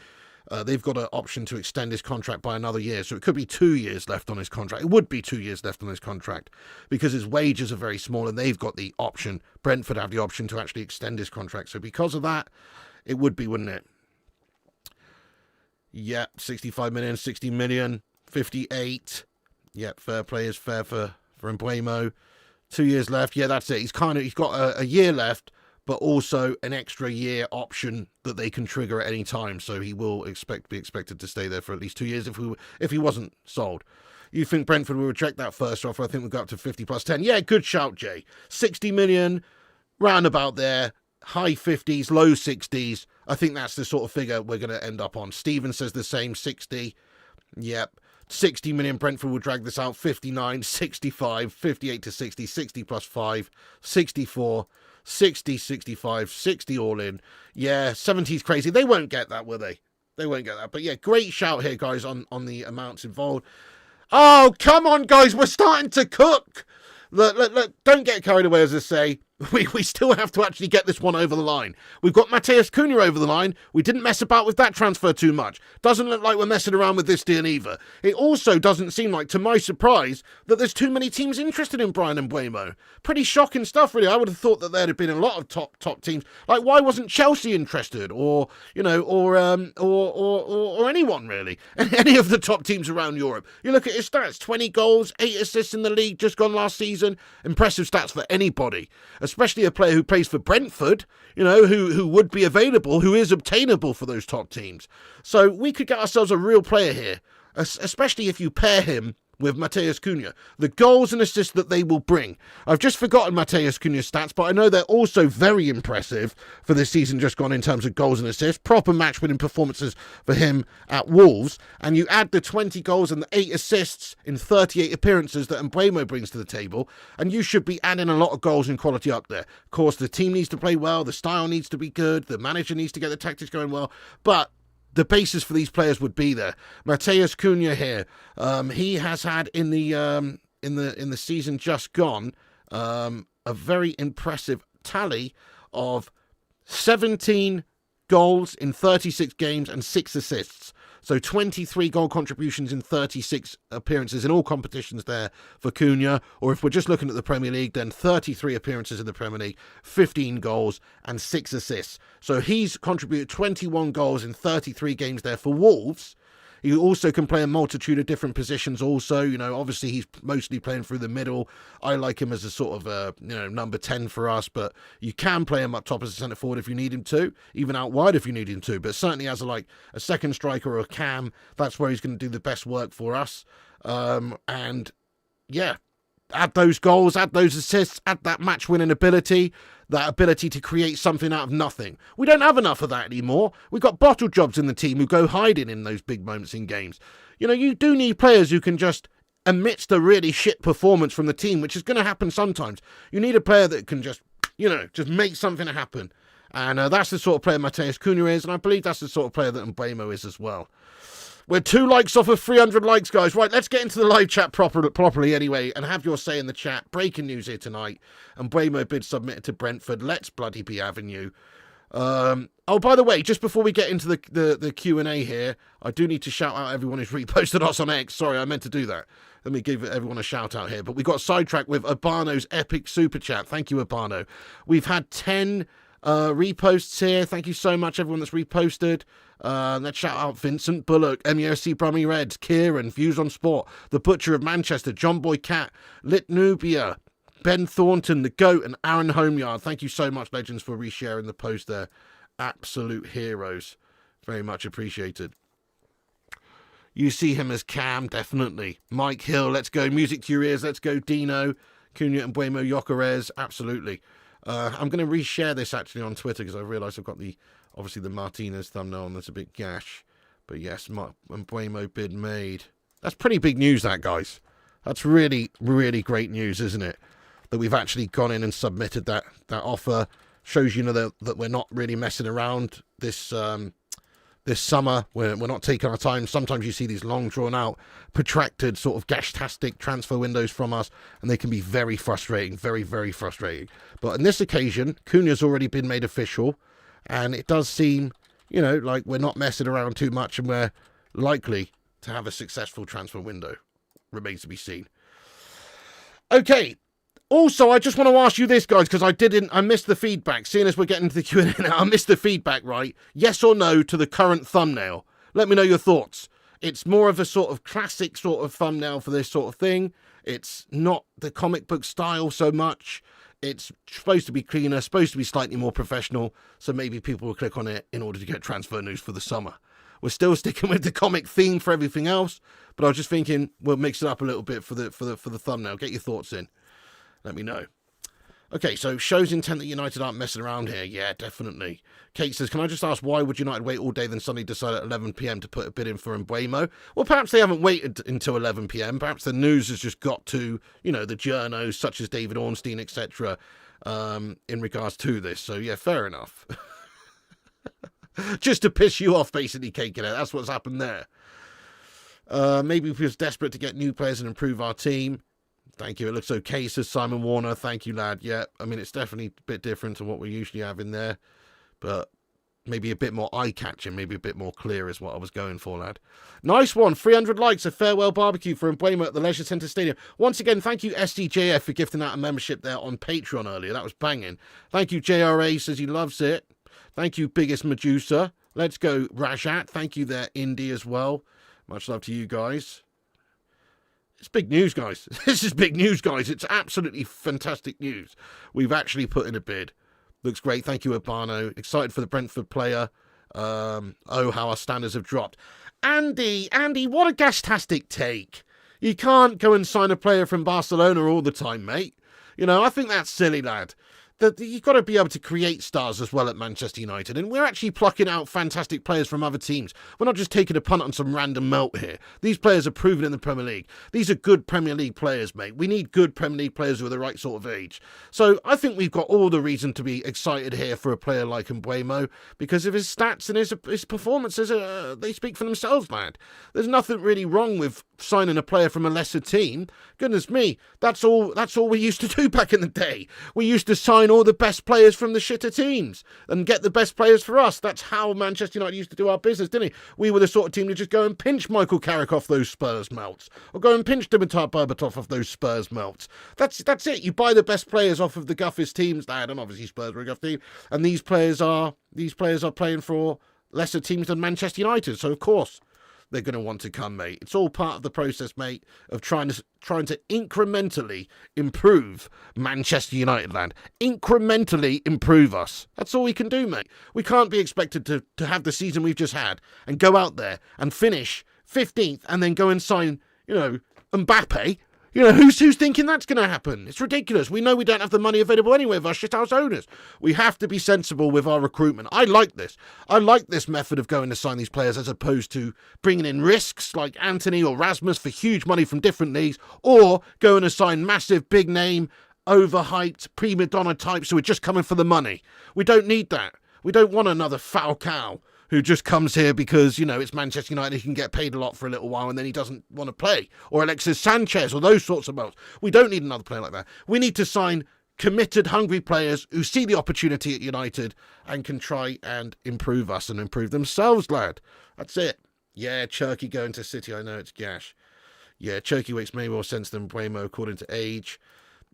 they've got an option to extend his contract by another year. So it could be 2 years left on his contract. It would be 2 years left on his contract because his wages are very small and they've got the option. Brentford have the option to actually extend his contract. So because of that, it would be, wouldn't it? Yep, 65 million, 60 million, 58. Yep, fair play is fair for Mbeumo. 2 years left. Yeah, that's it. He's got a year left, but also an extra year option that they can trigger at any time. So he will be expected to stay there for at least 2 years if he wasn't sold. You think Brentford will reject that first offer? I think we'll go up to 50 plus 10. Yeah, good shout, Jay. 60 million, round about there. High 50s, low 60s. I think that's the sort of figure we're going to end up on. Steven says the same, 60. Yep. 60 million, Brentford will drag this out. 59, 65, 58 to 60, 60 plus 5, 64, 60, 65, 60 all in. Yeah, 70's crazy. They won't get that, will they? They won't get that. But yeah, great shout here, guys, on the amounts involved. Oh, come on, guys. We're starting to cook. Look, don't get carried away, as I say. We still have to actually get this one over the line. We've got Matheus Cunha over the line. We didn't mess about with that transfer too much. Doesn't look like we're messing around with this deal either. It also doesn't seem like, to my surprise, that there's too many teams interested in Bryan Mbuemo. Pretty shocking stuff, really. I would have thought that there'd have been a lot of top teams. Like, why wasn't Chelsea interested, or anyone really? Any of the top teams around Europe. You look at his stats: 20 goals, 8 assists in the league just gone last season. Impressive stats for anybody. Especially a player who plays for Brentford, who would be available, who is obtainable for those top teams. So we could get ourselves a real player here, especially if you pair him with Matheus Cunha. The goals and assists that they will bring. I've just forgotten Matheus Cunha's stats, but I know they're also very impressive for this season just gone in terms of goals and assists. Proper match-winning performances for him at Wolves. And you add the 20 goals and the 8 assists in 38 appearances that Mbeumo brings to the table, and you should be adding a lot of goals and quality up there. Of course, the team needs to play well, the style needs to be good, the manager needs to get the tactics going well, but the basis for these players would be there. Matheus Cunha here, he has had in the season just gone a very impressive tally of 17 goals in 36 games and 6 assists. So 23 goal contributions in 36 appearances in all competitions there for Cunha. Or if we're just looking at the Premier League, then 33 appearances in the Premier League, 15 goals and 6 assists. So he's contributed 21 goals in 33 games there for Wolves. He also can play a multitude of different positions also. Obviously he's mostly playing through the middle. I like him as a sort of, number 10 for us, but you can play him up top as a centre forward if you need him to, even out wide if you need him to, but certainly as a second striker or a cam, that's where he's going to do the best work for us. And yeah, add those goals, add those assists, add that match-winning ability, that ability to create something out of nothing. We don't have enough of that anymore. We've got bottle jobs in the team who go hiding in those big moments in games. You do need players who can just, amidst a really shit performance from the team, which is going to happen sometimes, you need a player that can just make something happen. And that's the sort of player Matheus Cunha is, and I believe that's the sort of player that Mbeumo is as well. We're 2 likes off of 300 likes, guys. Right, let's get into the live chat properly anyway and have your say in the chat. Breaking news here tonight. Mbeumo bid submitted to Brentford. Let's bloody be having you. Oh, by the way, just before we get into the Q&A here, I do need to shout out everyone who's reposted us on X. Sorry, I meant to do that. Let me give everyone a shout out here. But we got sidetracked with Urbano's epic super chat. Thank you, Urbano. We've had 10 reposts here. Thank you so much, everyone that's reposted. Let's shout out Vincent Bullock, MEOC Brummy Reds, Kieran, Views on Sport, The Butcher of Manchester, John Boy Cat, Lit Nubia, Ben Thornton, The Goat, and Aaron Homeyard. Thank you so much, legends, for resharing the post there. Absolute heroes. Very much appreciated. You see him as Cam, definitely. Mike Hill, let's go. Music to your ears, let's go. Dino, Cunha and Mbeumo, Gyokeres, absolutely. I'm going to reshare this actually on Twitter because I realise I've got obviously the Martinez thumbnail and there's a bit gash. But yes, Mbeumo bid made. That's pretty big news, that, guys. That's really, really great news, isn't it? That we've actually gone in and submitted that offer. Shows that we're not really messing around this this summer. We're not taking our time. Sometimes you see these long, drawn-out, protracted, sort of gash-tastic transfer windows from us, and they can be very frustrating, very, very frustrating. But on this occasion, Cunha's already been made official, and it does seem, like we're not messing around too much, and we're likely to have a successful transfer window. Remains to be seen. Okay. Also, I just want to ask you this, guys, because I missed the feedback. Seeing as we're getting to the Q&A now, I missed the feedback, right? Yes or no to the current thumbnail? Let me know your thoughts. It's more of a sort of classic sort of thumbnail for this sort of thing. It's not the comic book style so much. It's supposed to be cleaner, supposed to be slightly more professional, so maybe people will click on it in order to get transfer news for the summer. We're still sticking with the comic theme for everything else, but I was just thinking we'll mix it up a little bit for the thumbnail. Get your thoughts in. Let me know. Okay, so shows intent that United aren't messing around here. Yeah, definitely. Kate says, can I just ask why would United wait all day then suddenly decide at 11 p.m. to put a bid in for Mbeumo? Well, perhaps they haven't waited until 11 p.m. Perhaps the news has just got to, you know, the journos such as David Ornstein, etc. In regards to this. So, yeah, fair enough. Just to piss you off, basically, Kate. That's what's happened there. Maybe we was desperate to get new players and improve our team. Thank you. It looks okay, says Simon Warner. Thank you, lad. Yeah, I mean, it's definitely a bit different to what we usually have in there. But maybe a bit more eye-catching, maybe a bit more clear is what I was going for, lad. Nice one. 300 likes, a farewell barbecue for Mbeumo at the Leisure Centre Stadium. Once again, thank you, SDJF, for gifting out a membership there on Patreon earlier. That was banging. Thank you, JRA, says he loves it. Thank you, Biggest Medusa. Let's go, Rajat. Thank you there, Indy, as well. Much love to you guys. It's big news, guys. This is big news, guys. It's absolutely fantastic news. We've actually put in a bid. Looks great. Thank you, Urbano. Excited for the Brentford player. Oh, how our standards have dropped. Andy, what a gastastic take. You can't go and sign a player from Barcelona all the time, mate. You know, I think that's silly, lad. That you've got to be able to create stars as well at Manchester United, and we're actually plucking out fantastic players from other teams. We're not just taking a punt on some random melt here. These players are proven in the Premier League. These are good Premier League players, mate. We need good Premier League players who are the right sort of age. So I think we've got all the reason to be excited here for a player like Mbeumo, because of his stats and his performances. They speak for themselves, lad. There's nothing really wrong with signing a player from a lesser team. Goodness me, that's all we used to do back in the day. We used to sign all the best players from the shitter teams and get the best players for us. That's how Manchester United used to do our business, didn't he? We were the sort of team to just go and pinch Michael Carrick off those Spurs melts, or go and pinch Dimitar Berbatov off those Spurs melts. That's it. You buy the best players off of the guffest teams, lad, and obviously Spurs were a guff team, and these players are playing for lesser teams than Manchester United, so of course they're going to want to come, mate. It's all part of the process, mate, of trying to incrementally improve Manchester United, land. Incrementally improve us. That's all we can do, mate. We can't be expected to have the season we've just had and go out there and finish 15th and then go and sign, you know, Mbappe. You know, who's thinking that's going to happen? It's ridiculous. We know we don't have the money available anyway with our shithouse owners. We have to be sensible with our recruitment. I like this. I like this method of going to sign these players as opposed to bringing in risks like Anthony or Rasmus for huge money from different leagues, or going to sign massive, big name, overhyped, prima donna types who are just coming for the money. We don't need that. We don't want another Falcao who just comes here because, you know, it's Manchester United, he can get paid a lot for a little while and then he doesn't want to play. Or Alexis Sanchez or those sorts of modes. We don't need another player like that. We need to sign committed, hungry players who see the opportunity at United and can try and improve us and improve themselves, lad. That's it. Yeah, Cherky going to City, I know it's gash. Yeah, Cherky makes maybe more sense than Mbeumo according to age.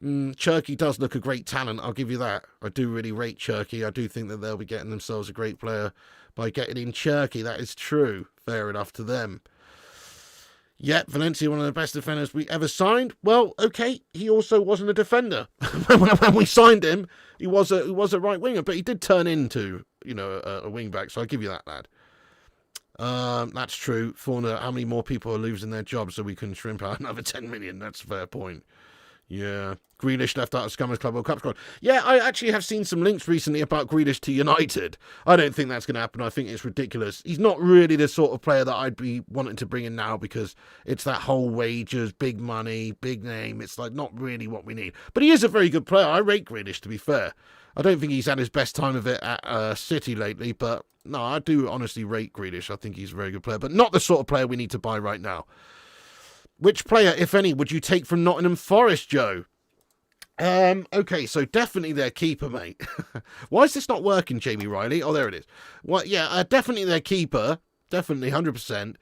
Cherky does look a great talent, I'll give you that. I do really rate Cherky. I do think that they'll be getting themselves a great player by getting in Cherky. That is true. Fair enough to them. Yep, Valencia, one of the best defenders we ever signed. Well, okay, he also wasn't a defender. When we signed him, he was a right winger, but he did turn into, you know, a wing back, so I'll give you that, lad. That's true. Fauna, how many more people are losing their jobs so we can shrimp out another 10 million? That's a fair point. Yeah. Grealish left out of Scummers Club World Cup squad. Yeah, I actually have seen some links recently about Grealish to United. I don't think that's going to happen. I think it's ridiculous. He's not really the sort of player that I'd be wanting to bring in now because it's that whole wages, big money, big name. It's like not really what we need. But he is a very good player. I rate Grealish, to be fair. I don't think he's had his best time of it at City lately, but no, I do honestly rate Grealish. I think he's a very good player, but not the sort of player we need to buy right now. Which player, if any, would you take from Nottingham Forest, Joe? Okay, so definitely their keeper, mate. Why is this not working, Jamie Riley? Oh, there it is. Well, yeah, definitely their keeper. Definitely, 100%.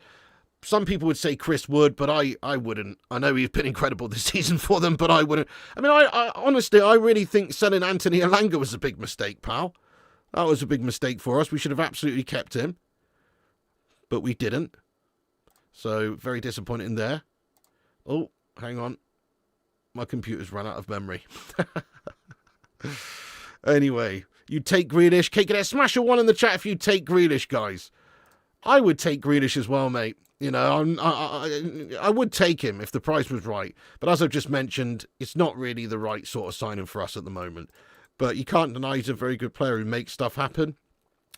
Some people would say Chris Wood, but I wouldn't. I know he's been incredible this season for them, but I wouldn't. I mean, I honestly, I really think selling Anthony Elanga was a big mistake, pal. That was a big mistake for us. We should have absolutely kept him. but we didn't. So, very disappointing there. Oh, hang on. My computer's run out of memory. Anyway, you take Grealish. Gyokeres, smash a 1 in the chat if you take Grealish, guys. I would take Grealish as well, mate. You know, I would take him if the price was right. But as I've just mentioned, it's not really the right sort of signing for us at the moment. But you can't deny he's a very good player who makes stuff happen.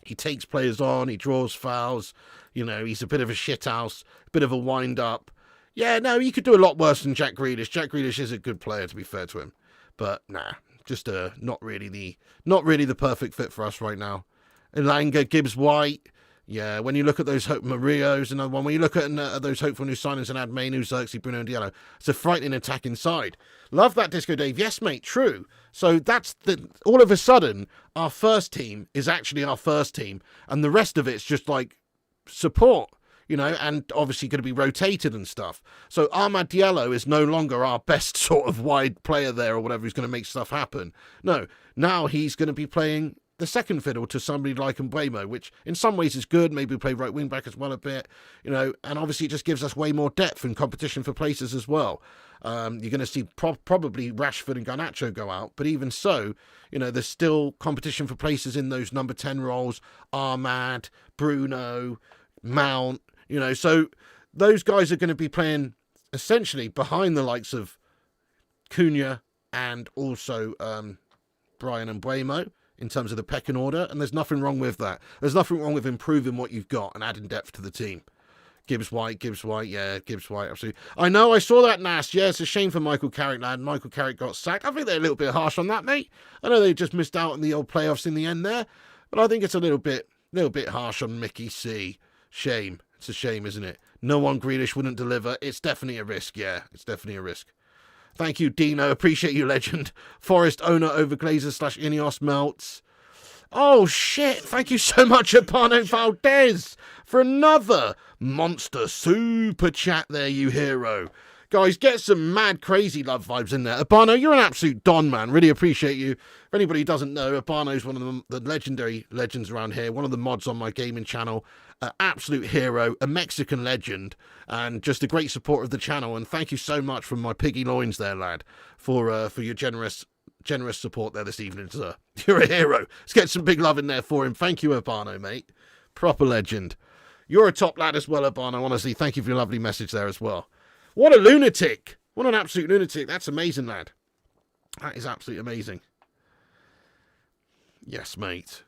He takes players on, he draws fouls. You know, he's a bit of a shithouse, a bit of a wind-up. Yeah, no, you could do a lot worse than Jack Grealish. Jack Grealish is a good player, to be fair to him. But, nah, just not really the perfect fit for us right now. Elanga, Gibbs White. Yeah, when you look at those Mario's, another one. When you look at those hopeful new signings and add Mainu, Xerxes, Bruno and Diallo, it's a frightening attack inside. Love that, Disco Dave. Yes, mate, true. So that's all of a sudden, our first team is actually our first team, and the rest of it's just like support, you know, and obviously going to be rotated and stuff. So Amad Diallo is no longer our best sort of wide player there or whatever who's going to make stuff happen. No, now he's going to be playing the second fiddle to somebody like Mbeumo, which in some ways is good. Maybe play right wing back as well a bit, you know, and obviously it just gives us way more depth and competition for places as well. You're going to see probably Rashford and Garnacho go out, but even so, you know, there's still competition for places in those number 10 roles. Ahmad, Bruno, Mount, you know, so those guys are going to be playing essentially behind the likes of Cunha and also Bryan Mbuemo in terms of the pecking order, and there's nothing wrong with that. There's nothing wrong with improving what you've got and adding depth to the team. Gibbs White, yeah, Gibbs White, absolutely. I know, I saw that, Nas. Yeah, it's a shame for Michael Carrick, lad. Michael Carrick got sacked. I think they're a little bit harsh on that, mate. I know they just missed out on the old playoffs in the end there, but I think it's a little bit harsh on Mickey C. Shame. It's a shame, isn't it? No one Grealish wouldn't deliver. It's definitely a risk, yeah. It's definitely a risk. Thank you, Dino. Appreciate you, legend. Forest owner over Glazer / Ineos melts. Oh, shit. Thank you so much, Apano Valdez, for another monster super chat there, you hero. Guys, get some mad, crazy love vibes in there. Abano, you're an absolute don, man. Really appreciate you. If anybody doesn't know, Abano's one of the legendary legends around here. One of the mods on my gaming channel. Absolute hero, a Mexican legend, and just a great supporter of the channel. And thank you so much from my piggy loins there, lad, for your generous support there this evening, sir. You're a hero. Let's get some big love in there for him. Thank you, Abano, mate. Proper legend. You're a top lad as well, Abano. Honestly, thank you for your lovely message there as well. What a lunatic. What an absolute lunatic. That's amazing, lad. That is absolutely amazing. Yes, mate.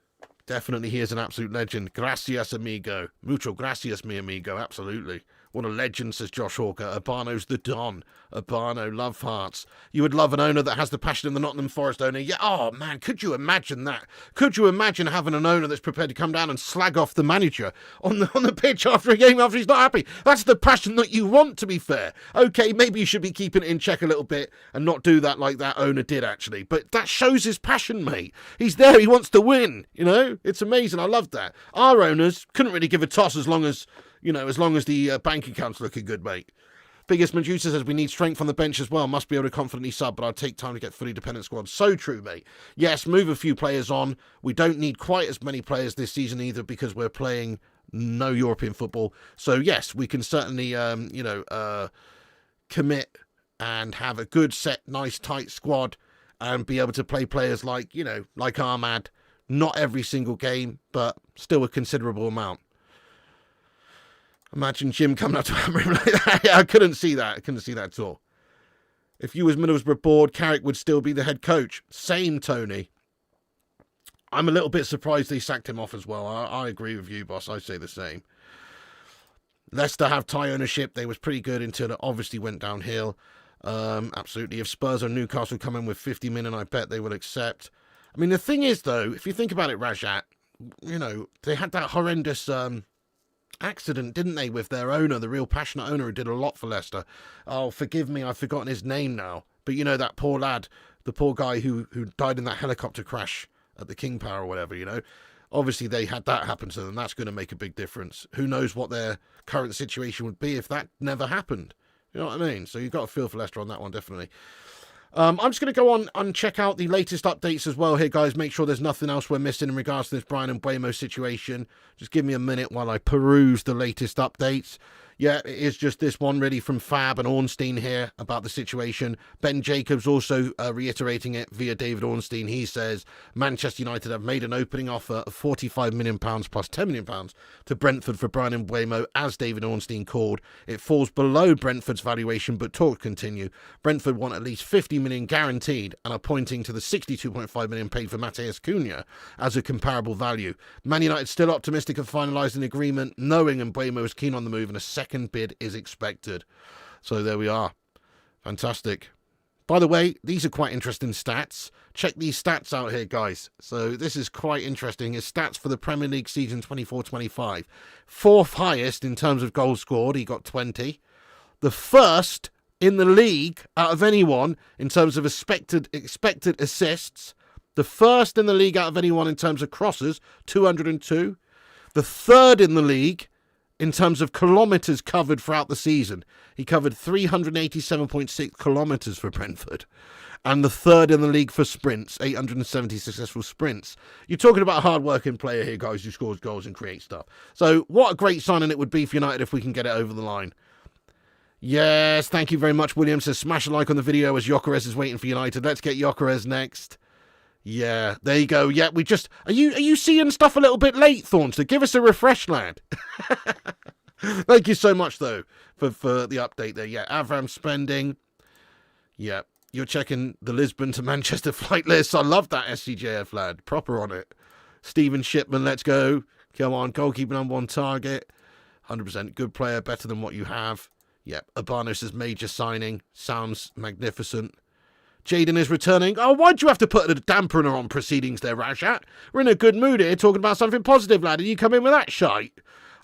Definitely he is an absolute legend. Gracias, amigo. Mucho gracias, mi amigo. Absolutely. What a legend, says Josh Hawker. Urbano's the Don. Urbano, love hearts. You would love an owner that has the passion of the Nottingham Forest owner. Yeah, oh, man, could you imagine that? Could you imagine having an owner that's prepared to come down and slag off the manager on the pitch after a game after he's not happy? That's the passion that you want, to be fair. Okay, maybe you should be keeping it in check a little bit and not do that like that owner did, actually. But that shows his passion, mate. He's there. He wants to win, you know? It's amazing. I love that. Our owners couldn't really give a toss as long as the bank account's looking good, mate. Biggest Medusa says we need strength on the bench as well. Must be able to confidently sub, but I'd take time to get fully dependent squad. So true, mate. Yes, move a few players on. We don't need quite as many players this season either because we're playing no European football. So yes, we can certainly, commit and have a good set, nice, tight squad and be able to play players like Ahmad. Not every single game, but still a considerable amount. Imagine Jim coming up to Amorim like that. Yeah, I couldn't see that. I couldn't see that at all. If you as Middlesbrough board, Carrick would still be the head coach. Same, Tony. I'm a little bit surprised they sacked him off as well. I agree with you, boss. I say the same. Leicester have tie ownership. They was pretty good until it obviously went downhill. Absolutely. If Spurs or Newcastle come in with 50 million, I bet they will accept. I mean, the thing is, though, if you think about it, Rajat, they had that horrendous accident, didn't they, with their owner, the real passionate owner who did a lot for Leicester. Oh, forgive me, I've forgotten his name now. But that poor lad, the poor guy who died in that helicopter crash at the King Power or whatever, Obviously, they had that happen to them. That's going to make a big difference. Who knows what their current situation would be if that never happened? You know what I mean? So you've got to feel for Leicester on that one, definitely. I'm just going to go on and check out the latest updates as well here, guys. Make sure there's nothing else we're missing in regards to this Bryan Mbuemo situation. Just give me a minute while I peruse the latest updates. Yeah, it is just this one really from Fab and Ornstein here about the situation. Ben Jacobs also reiterating it via David Ornstein. He says Manchester United have made an opening offer of £45 million plus £10 million to Brentford for Bryan Mbuemo, as David Ornstein called. It falls below Brentford's valuation, but talks continue. Brentford want at least £50 million guaranteed and are pointing to the £62.5 million paid for Matheus Cunha as a comparable value. Man United still optimistic of finalising the agreement, knowing Mbeumo is keen on the move and a second bid is expected. So there we are. Fantastic. By the way, these are quite interesting stats. Check these stats out here, guys. So this is quite interesting. His stats for the Premier League season 24-25. Fourth highest in terms of goals scored. He got 20. The first in the league out of anyone in terms of expected assists. The first in the league out of anyone in terms of crosses, 202. The third in the league in terms of kilometres covered throughout the season. He covered 387.6 kilometres for Brentford. And the third in the league for sprints, 870 successful sprints. You're talking about a hard-working player here, guys, who scores goals and creates stuff. So what a great signing it would be for United if we can get it over the line. Yes, thank you very much, William. Says smash a like on the video as Gyokeres is waiting for United. Let's get Gyokeres next. Yeah, there you go. Yeah, we just... Are you seeing stuff a little bit late, Thornster? Give us a refresh, lad. Thank you so much, though, for the update there. Yeah, Avram spending. Yeah, you're checking the Lisbon to Manchester flight list. I love that SCJF, lad. Proper on it. Stephen Shipman, let's go. Come on, goalkeeper #1 target. 100% good player, better than what you have. Yeah, Urbanos' major signing. Sounds magnificent. Jaden is returning. Oh, why'd you have to put a dampener on proceedings there, Rashad? We're in a good mood here, talking about something positive, lad, and you come in with that shite.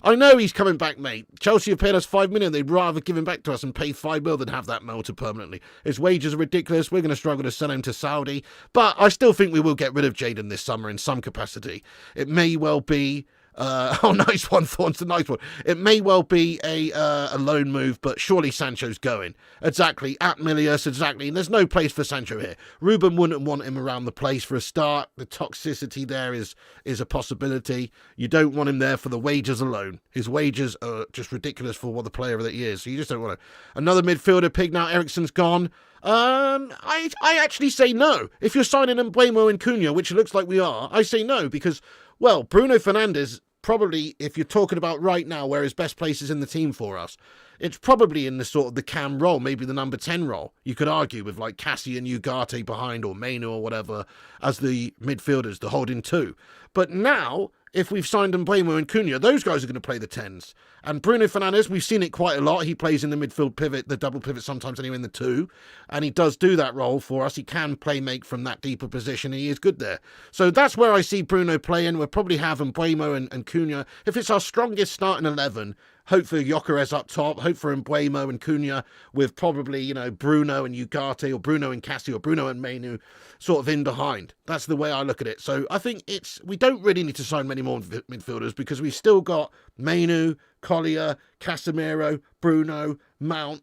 I know he's coming back, mate. Chelsea have paid us $5 million. They'd rather give him back to us and pay $5 million than have that melted permanently. His wages are ridiculous. We're going to struggle to sell him to Saudi. But I still think we will get rid of Jaden this summer in some capacity. It may well be... nice one, Thornton, nice one. It may well be a loan move, but surely Sancho's going. Exactly, at Milius, exactly. And there's no place for Sancho here. Ruben wouldn't want him around the place for a start. The toxicity there is a possibility. You don't want him there for the wages alone. His wages are just ridiculous for what the player that he is. So you just don't want to. Another midfielder pig now. Eriksen's gone. I actually say no. If you're signing Mbeumo and Cunha, which it looks like we are, I say no because, well, Bruno Fernandes, probably, if you're talking about right now where his best place is in the team for us, it's probably in the sort of the cam role, maybe the number 10 role. You could argue with like Cassie and Ugarte behind or Mainu or whatever as the midfielders, the holding two. But now, if we've signed Mbeumo and Cunha, those guys are going to play the 10s. And Bruno Fernandes, we've seen it quite a lot. He plays in the midfield pivot, the double pivot sometimes anyway in the 2. And he does do that role for us. He can make from that deeper position. He is good there. So that's where I see Bruno playing. We'll probably have Mbeumo and Cunha. If it's our strongest starting 11, hope for Gyokeres up top, hope for Mbeumo and Cunha with probably, Bruno and Ugarte or Bruno and Cassie or Bruno and Mainu sort of in behind. That's the way I look at it. So I think we don't really need to sign many more midfielders because we've still got Mainu, Collier, Casemiro, Bruno, Mount,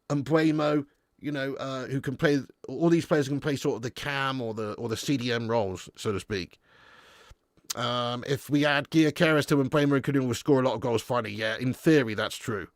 and Mbeumo, who can play, all these players can play sort of the cam or the CDM roles, so to speak. If we add Gyokeres to Mbeumo and Cunha, we'll score a lot of goals finally. Yeah, in theory, that's true.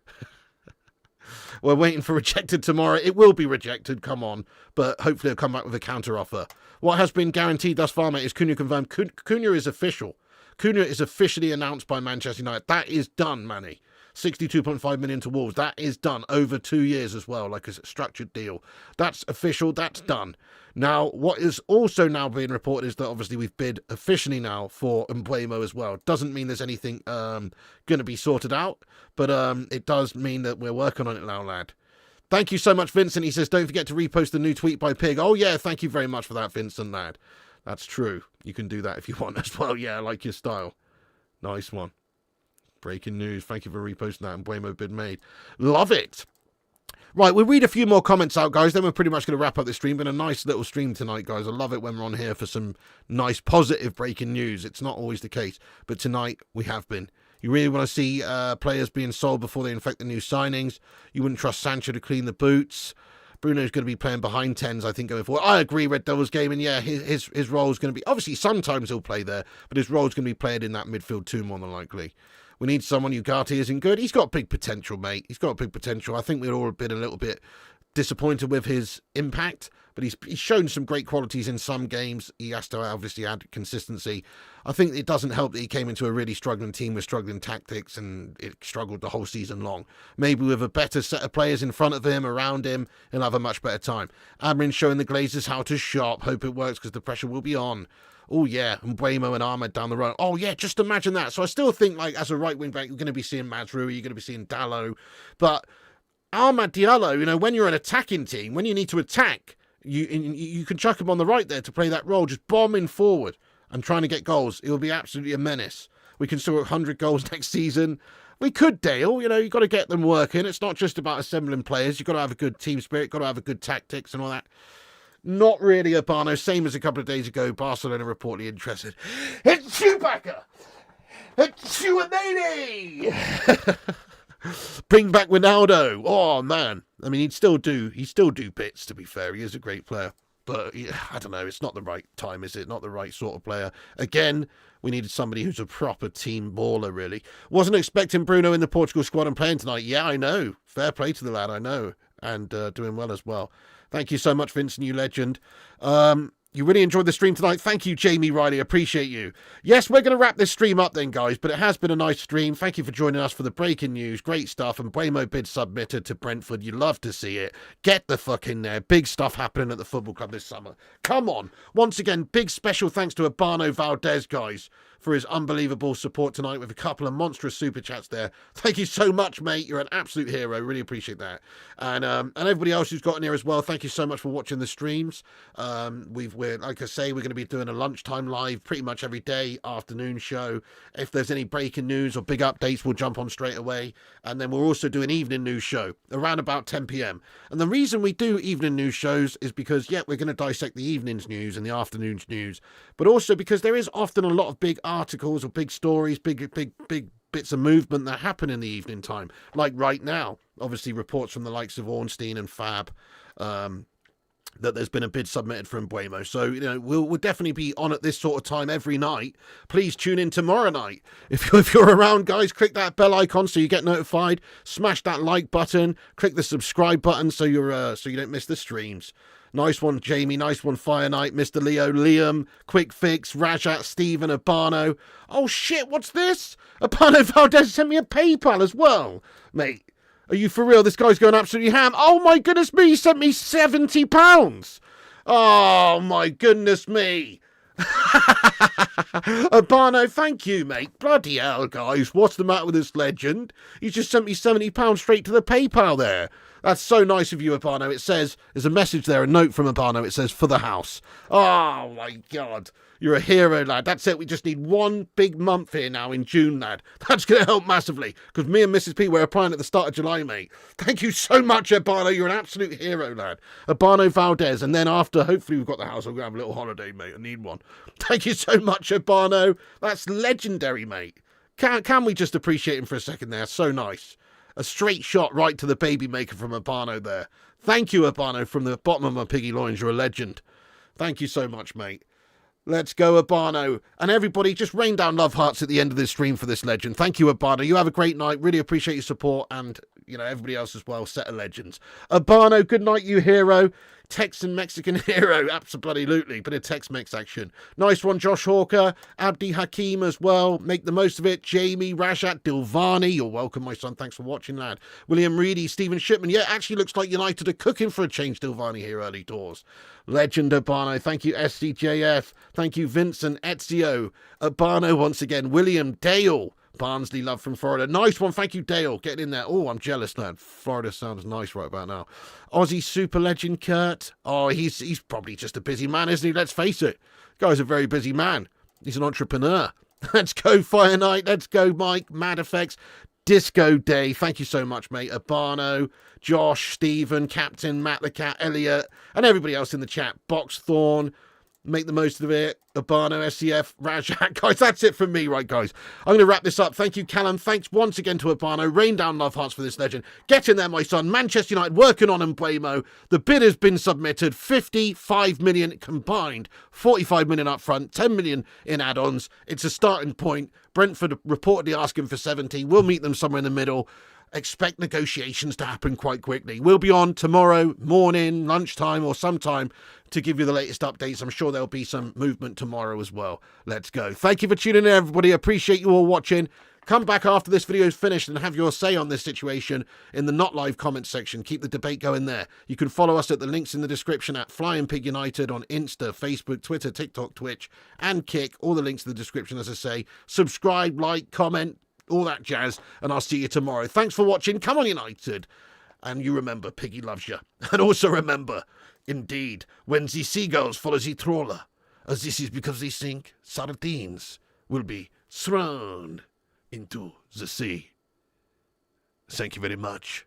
We're waiting for rejected tomorrow. It will be rejected, come on. But hopefully it'll come back with a counter offer. What has been guaranteed thus far, mate, is Cunha confirmed. Cunha is official. Cunha is officially announced by Manchester United. That is done, Manny. 62.5 million to Wolves. That is done over 2 years as well, like a structured deal. That's official. That's done. Now, what is also now being reported is that obviously we've bid officially now for Mbeumo as well. Doesn't mean there's anything going to be sorted out, but it does mean that we're working on it now, lad. Thank you so much, Vincent. He says, don't forget to repost the new tweet by Pig. Oh, yeah, thank you very much for that, Vincent, lad. That's true. You can do that if you want as well. Yeah, I like your style. Nice one. Breaking news. Thank you for reposting that. Mbeumo bid made. Love it. Right, we'll read a few more comments out, guys. Then we're pretty much going to wrap up this stream. Been a nice little stream tonight, guys. I love it when we're on here for some nice, positive breaking news. It's not always the case, but tonight we have been. You really want to see players being sold before they infect the new signings. You wouldn't trust Sancho to clean the boots. Bruno's going to be playing behind 10s, I think, going forward. I agree, Red Devils game, and yeah, his role is going to be, obviously sometimes he'll play there, but his role is going to be played in that midfield too, more than likely. We need someone. Ugarte isn't good. He's got big potential, mate. He's got big potential. I think we've all been a little bit disappointed with his impact, but he's shown some great qualities in some games. He has to obviously add consistency. I think it doesn't help that he came into a really struggling team with struggling tactics, and it struggled the whole season long. Maybe with a better set of players in front of him, around him, he'll have a much better time. Amorim showing the Glazers how to shop. Hope it works because the pressure will be on. Oh, yeah, and Mbeumo and Ahmed down the road. Oh, yeah, just imagine that. So I still think, like, as a right wing back, you're going to be seeing Mazraoui, you're going to be seeing Dalot. But Amad Diallo, you know, when you're an attacking team, when you need to attack, you can chuck him on the right there to play that role, just bombing forward and trying to get goals. It will be absolutely a menace. We can score 100 goals next season. We could, Dale. You know, you've got to get them working. It's not just about assembling players. You've got to have a good team spirit, got to have a good tactics and all that. Not really Urbano, same as a couple of days ago. Barcelona reportedly interested. It's Chewbacca! It's Chewbacca! Bring back Ronaldo. Oh, man. I mean, he'd still do bits, to be fair. He is a great player. But, I don't know, it's not the right time, is it? Not the right sort of player. Again, we needed somebody who's a proper team baller, really. Wasn't expecting Bruno in the Portugal squad and playing tonight. Yeah, I know. Fair play to the lad, I know. And doing well as well. Thank you so much, Vincent, you legend. You really enjoyed the stream tonight. Thank you, Jamie Riley. Appreciate you. Yes, we're going to wrap this stream up then, guys, but it has been a nice stream. Thank you for joining us for the breaking news. Great stuff. And Mbeumo bid submitted to Brentford. You love to see it. Get the fuck in there. Big stuff happening at the football club this summer. Come on. Once again, big special thanks to Urbano Valdez, guys, for his unbelievable support tonight with a couple of monstrous super chats there. Thank you so much, mate. You're an absolute hero. Really appreciate that. And everybody else who's got in here as well, thank you so much for watching the streams. We're like I say, we're going to be doing a lunchtime live pretty much every day, afternoon show. If there's any breaking news or big updates, we'll jump on straight away. And then we'll also do an evening news show around about 10 p.m. And the reason we do evening news shows is because, yeah, we're going to dissect the evening's news and the afternoon's news, but also because there is often a lot of big articles or big stories, big bits of movement that happen in the evening time. Like right now, obviously reports from the likes of Ornstein and Fab, that there's been a bid submitted from Mbeumo. So, you know, we'll definitely be on at this sort of time every night. Please tune in tomorrow night. If you're around, guys, click that bell icon so you get notified. Smash that like button. Click the subscribe button so you don't miss the streams. Nice one, Jamie. Nice one, Fire Knight, Mr. Leo, Liam, Quick Fix, Rajat, Stephen, Urbano. Oh, shit, what's this? Urbano Valdez sent me a PayPal as well. Mate, are you for real? This guy's going absolutely ham. Oh, my goodness me. He sent me £70. Oh, my goodness me. Urbano, thank you, mate. Bloody hell, guys. What's the matter with this legend? He's just sent me £70 straight to the PayPal there. That's so nice of you, Urbano. It says, there's a message there, a note from Urbano. It says, for the house. Oh, my God. You're a hero, lad. That's it. We just need one big month here now in June, lad. That's going to help massively. Because me and Mrs. P were applying at the start of July, mate. Thank you so much, Urbano. You're an absolute hero, lad. Urbano Valdez. And then after, hopefully we've got the house, I'm going to have a little holiday, mate. I need one. Thank you so much, Urbano. That's legendary, mate. Can we just appreciate him for a second there? So nice. A straight shot right to the baby maker from Urbano there. Thank you, Urbano, from the bottom of my piggy loins. You're a legend. Thank you so much, mate. Let's go, Urbano. And everybody, just rain down love hearts at the end of this stream for this legend. Thank you, Urbano. You have a great night. Really appreciate your support. And, you know, everybody else as well. Set of legends. Urbano, good night, you hero. Texan Mexican hero. Absolutely. Bit of Tex-Mex action. Nice one, Josh Hawker. Abdi Hakim as well. Make the most of it. Jamie, Rajat, Dilvani. You're welcome, my son. Thanks for watching, lad. William Reedy, Stephen Shipman. Yeah, actually looks like United are cooking for a change, Dilvani, here early doors. Legend, Urbano. Thank you, SCJF. Thank you, Vincent, Ezio. Urbano once again. William, Dale. Barnsley love from Florida. Nice one. Thank you, Dale. Getting in there. Oh, I'm jealous, lad. Florida sounds nice right about now. Aussie super legend Kurt. Oh, he's probably just a busy man, isn't he? Let's face it. Guy's a very busy man. He's an entrepreneur. Let's go, Fire Knight. Let's go, Mike. Mad Effects. Disco Day. Thank you so much, mate. Urbano, Josh, Stephen, Captain, Matt the Cat, Elliot, and everybody else in the chat. Box Thorn. Make the most of it. Urbano, SCF, Rajak. Guys, that's it from me, right, guys? I'm going to wrap this up. Thank you, Callum. Thanks once again to Urbano. Rain down love hearts for this legend. Get in there, my son. Manchester United working on Mbeumo. The bid has been submitted. 55 million combined. 45 million up front. 10 million in add-ons. It's a starting point. Brentford reportedly asking for 70. We'll meet them somewhere in the middle. Expect negotiations to happen quite quickly. We'll be on tomorrow morning, lunchtime, or sometime to give you the latest updates. I'm sure there'll be some movement tomorrow as well. Let's go. Thank you for tuning in, everybody. Appreciate you all watching. Come back after this video is finished and have your say on this situation in the not live comments section. Keep the debate going there. You can follow us at the links in the description at Flying Pig United on Insta, Facebook, Twitter, TikTok, Twitch, and Kick. All the links in the description, as I say. Subscribe, like, comment, all that jazz, and I'll see you tomorrow. Thanks for watching. Come on, United. And you remember, Piggy loves you. And also remember, indeed, when the seagulls follow the trawler, as this is because they think sardines will be thrown into the sea. Thank you very much.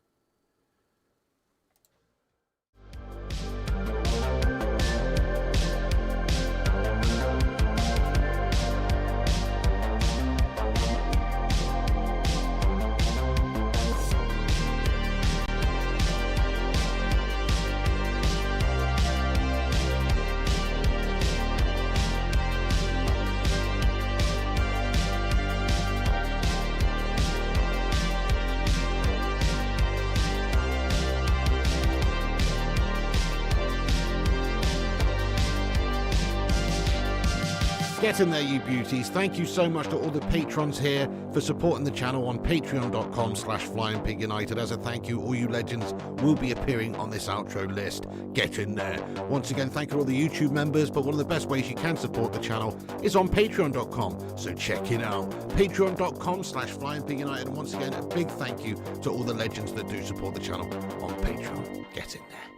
Get in there, you beauties. Thank you so much to all the patrons here for supporting the channel on patreon.com/flyingpigunited. As a thank you, all you legends will be appearing on this outro list. Get in there. Once again, thank you to all the YouTube members, but one of the best ways you can support the channel is on patreon.com. So check it out. Patreon.com/flyingpigunited. And once again, a big thank you to all the legends that do support the channel on Patreon. Get in there.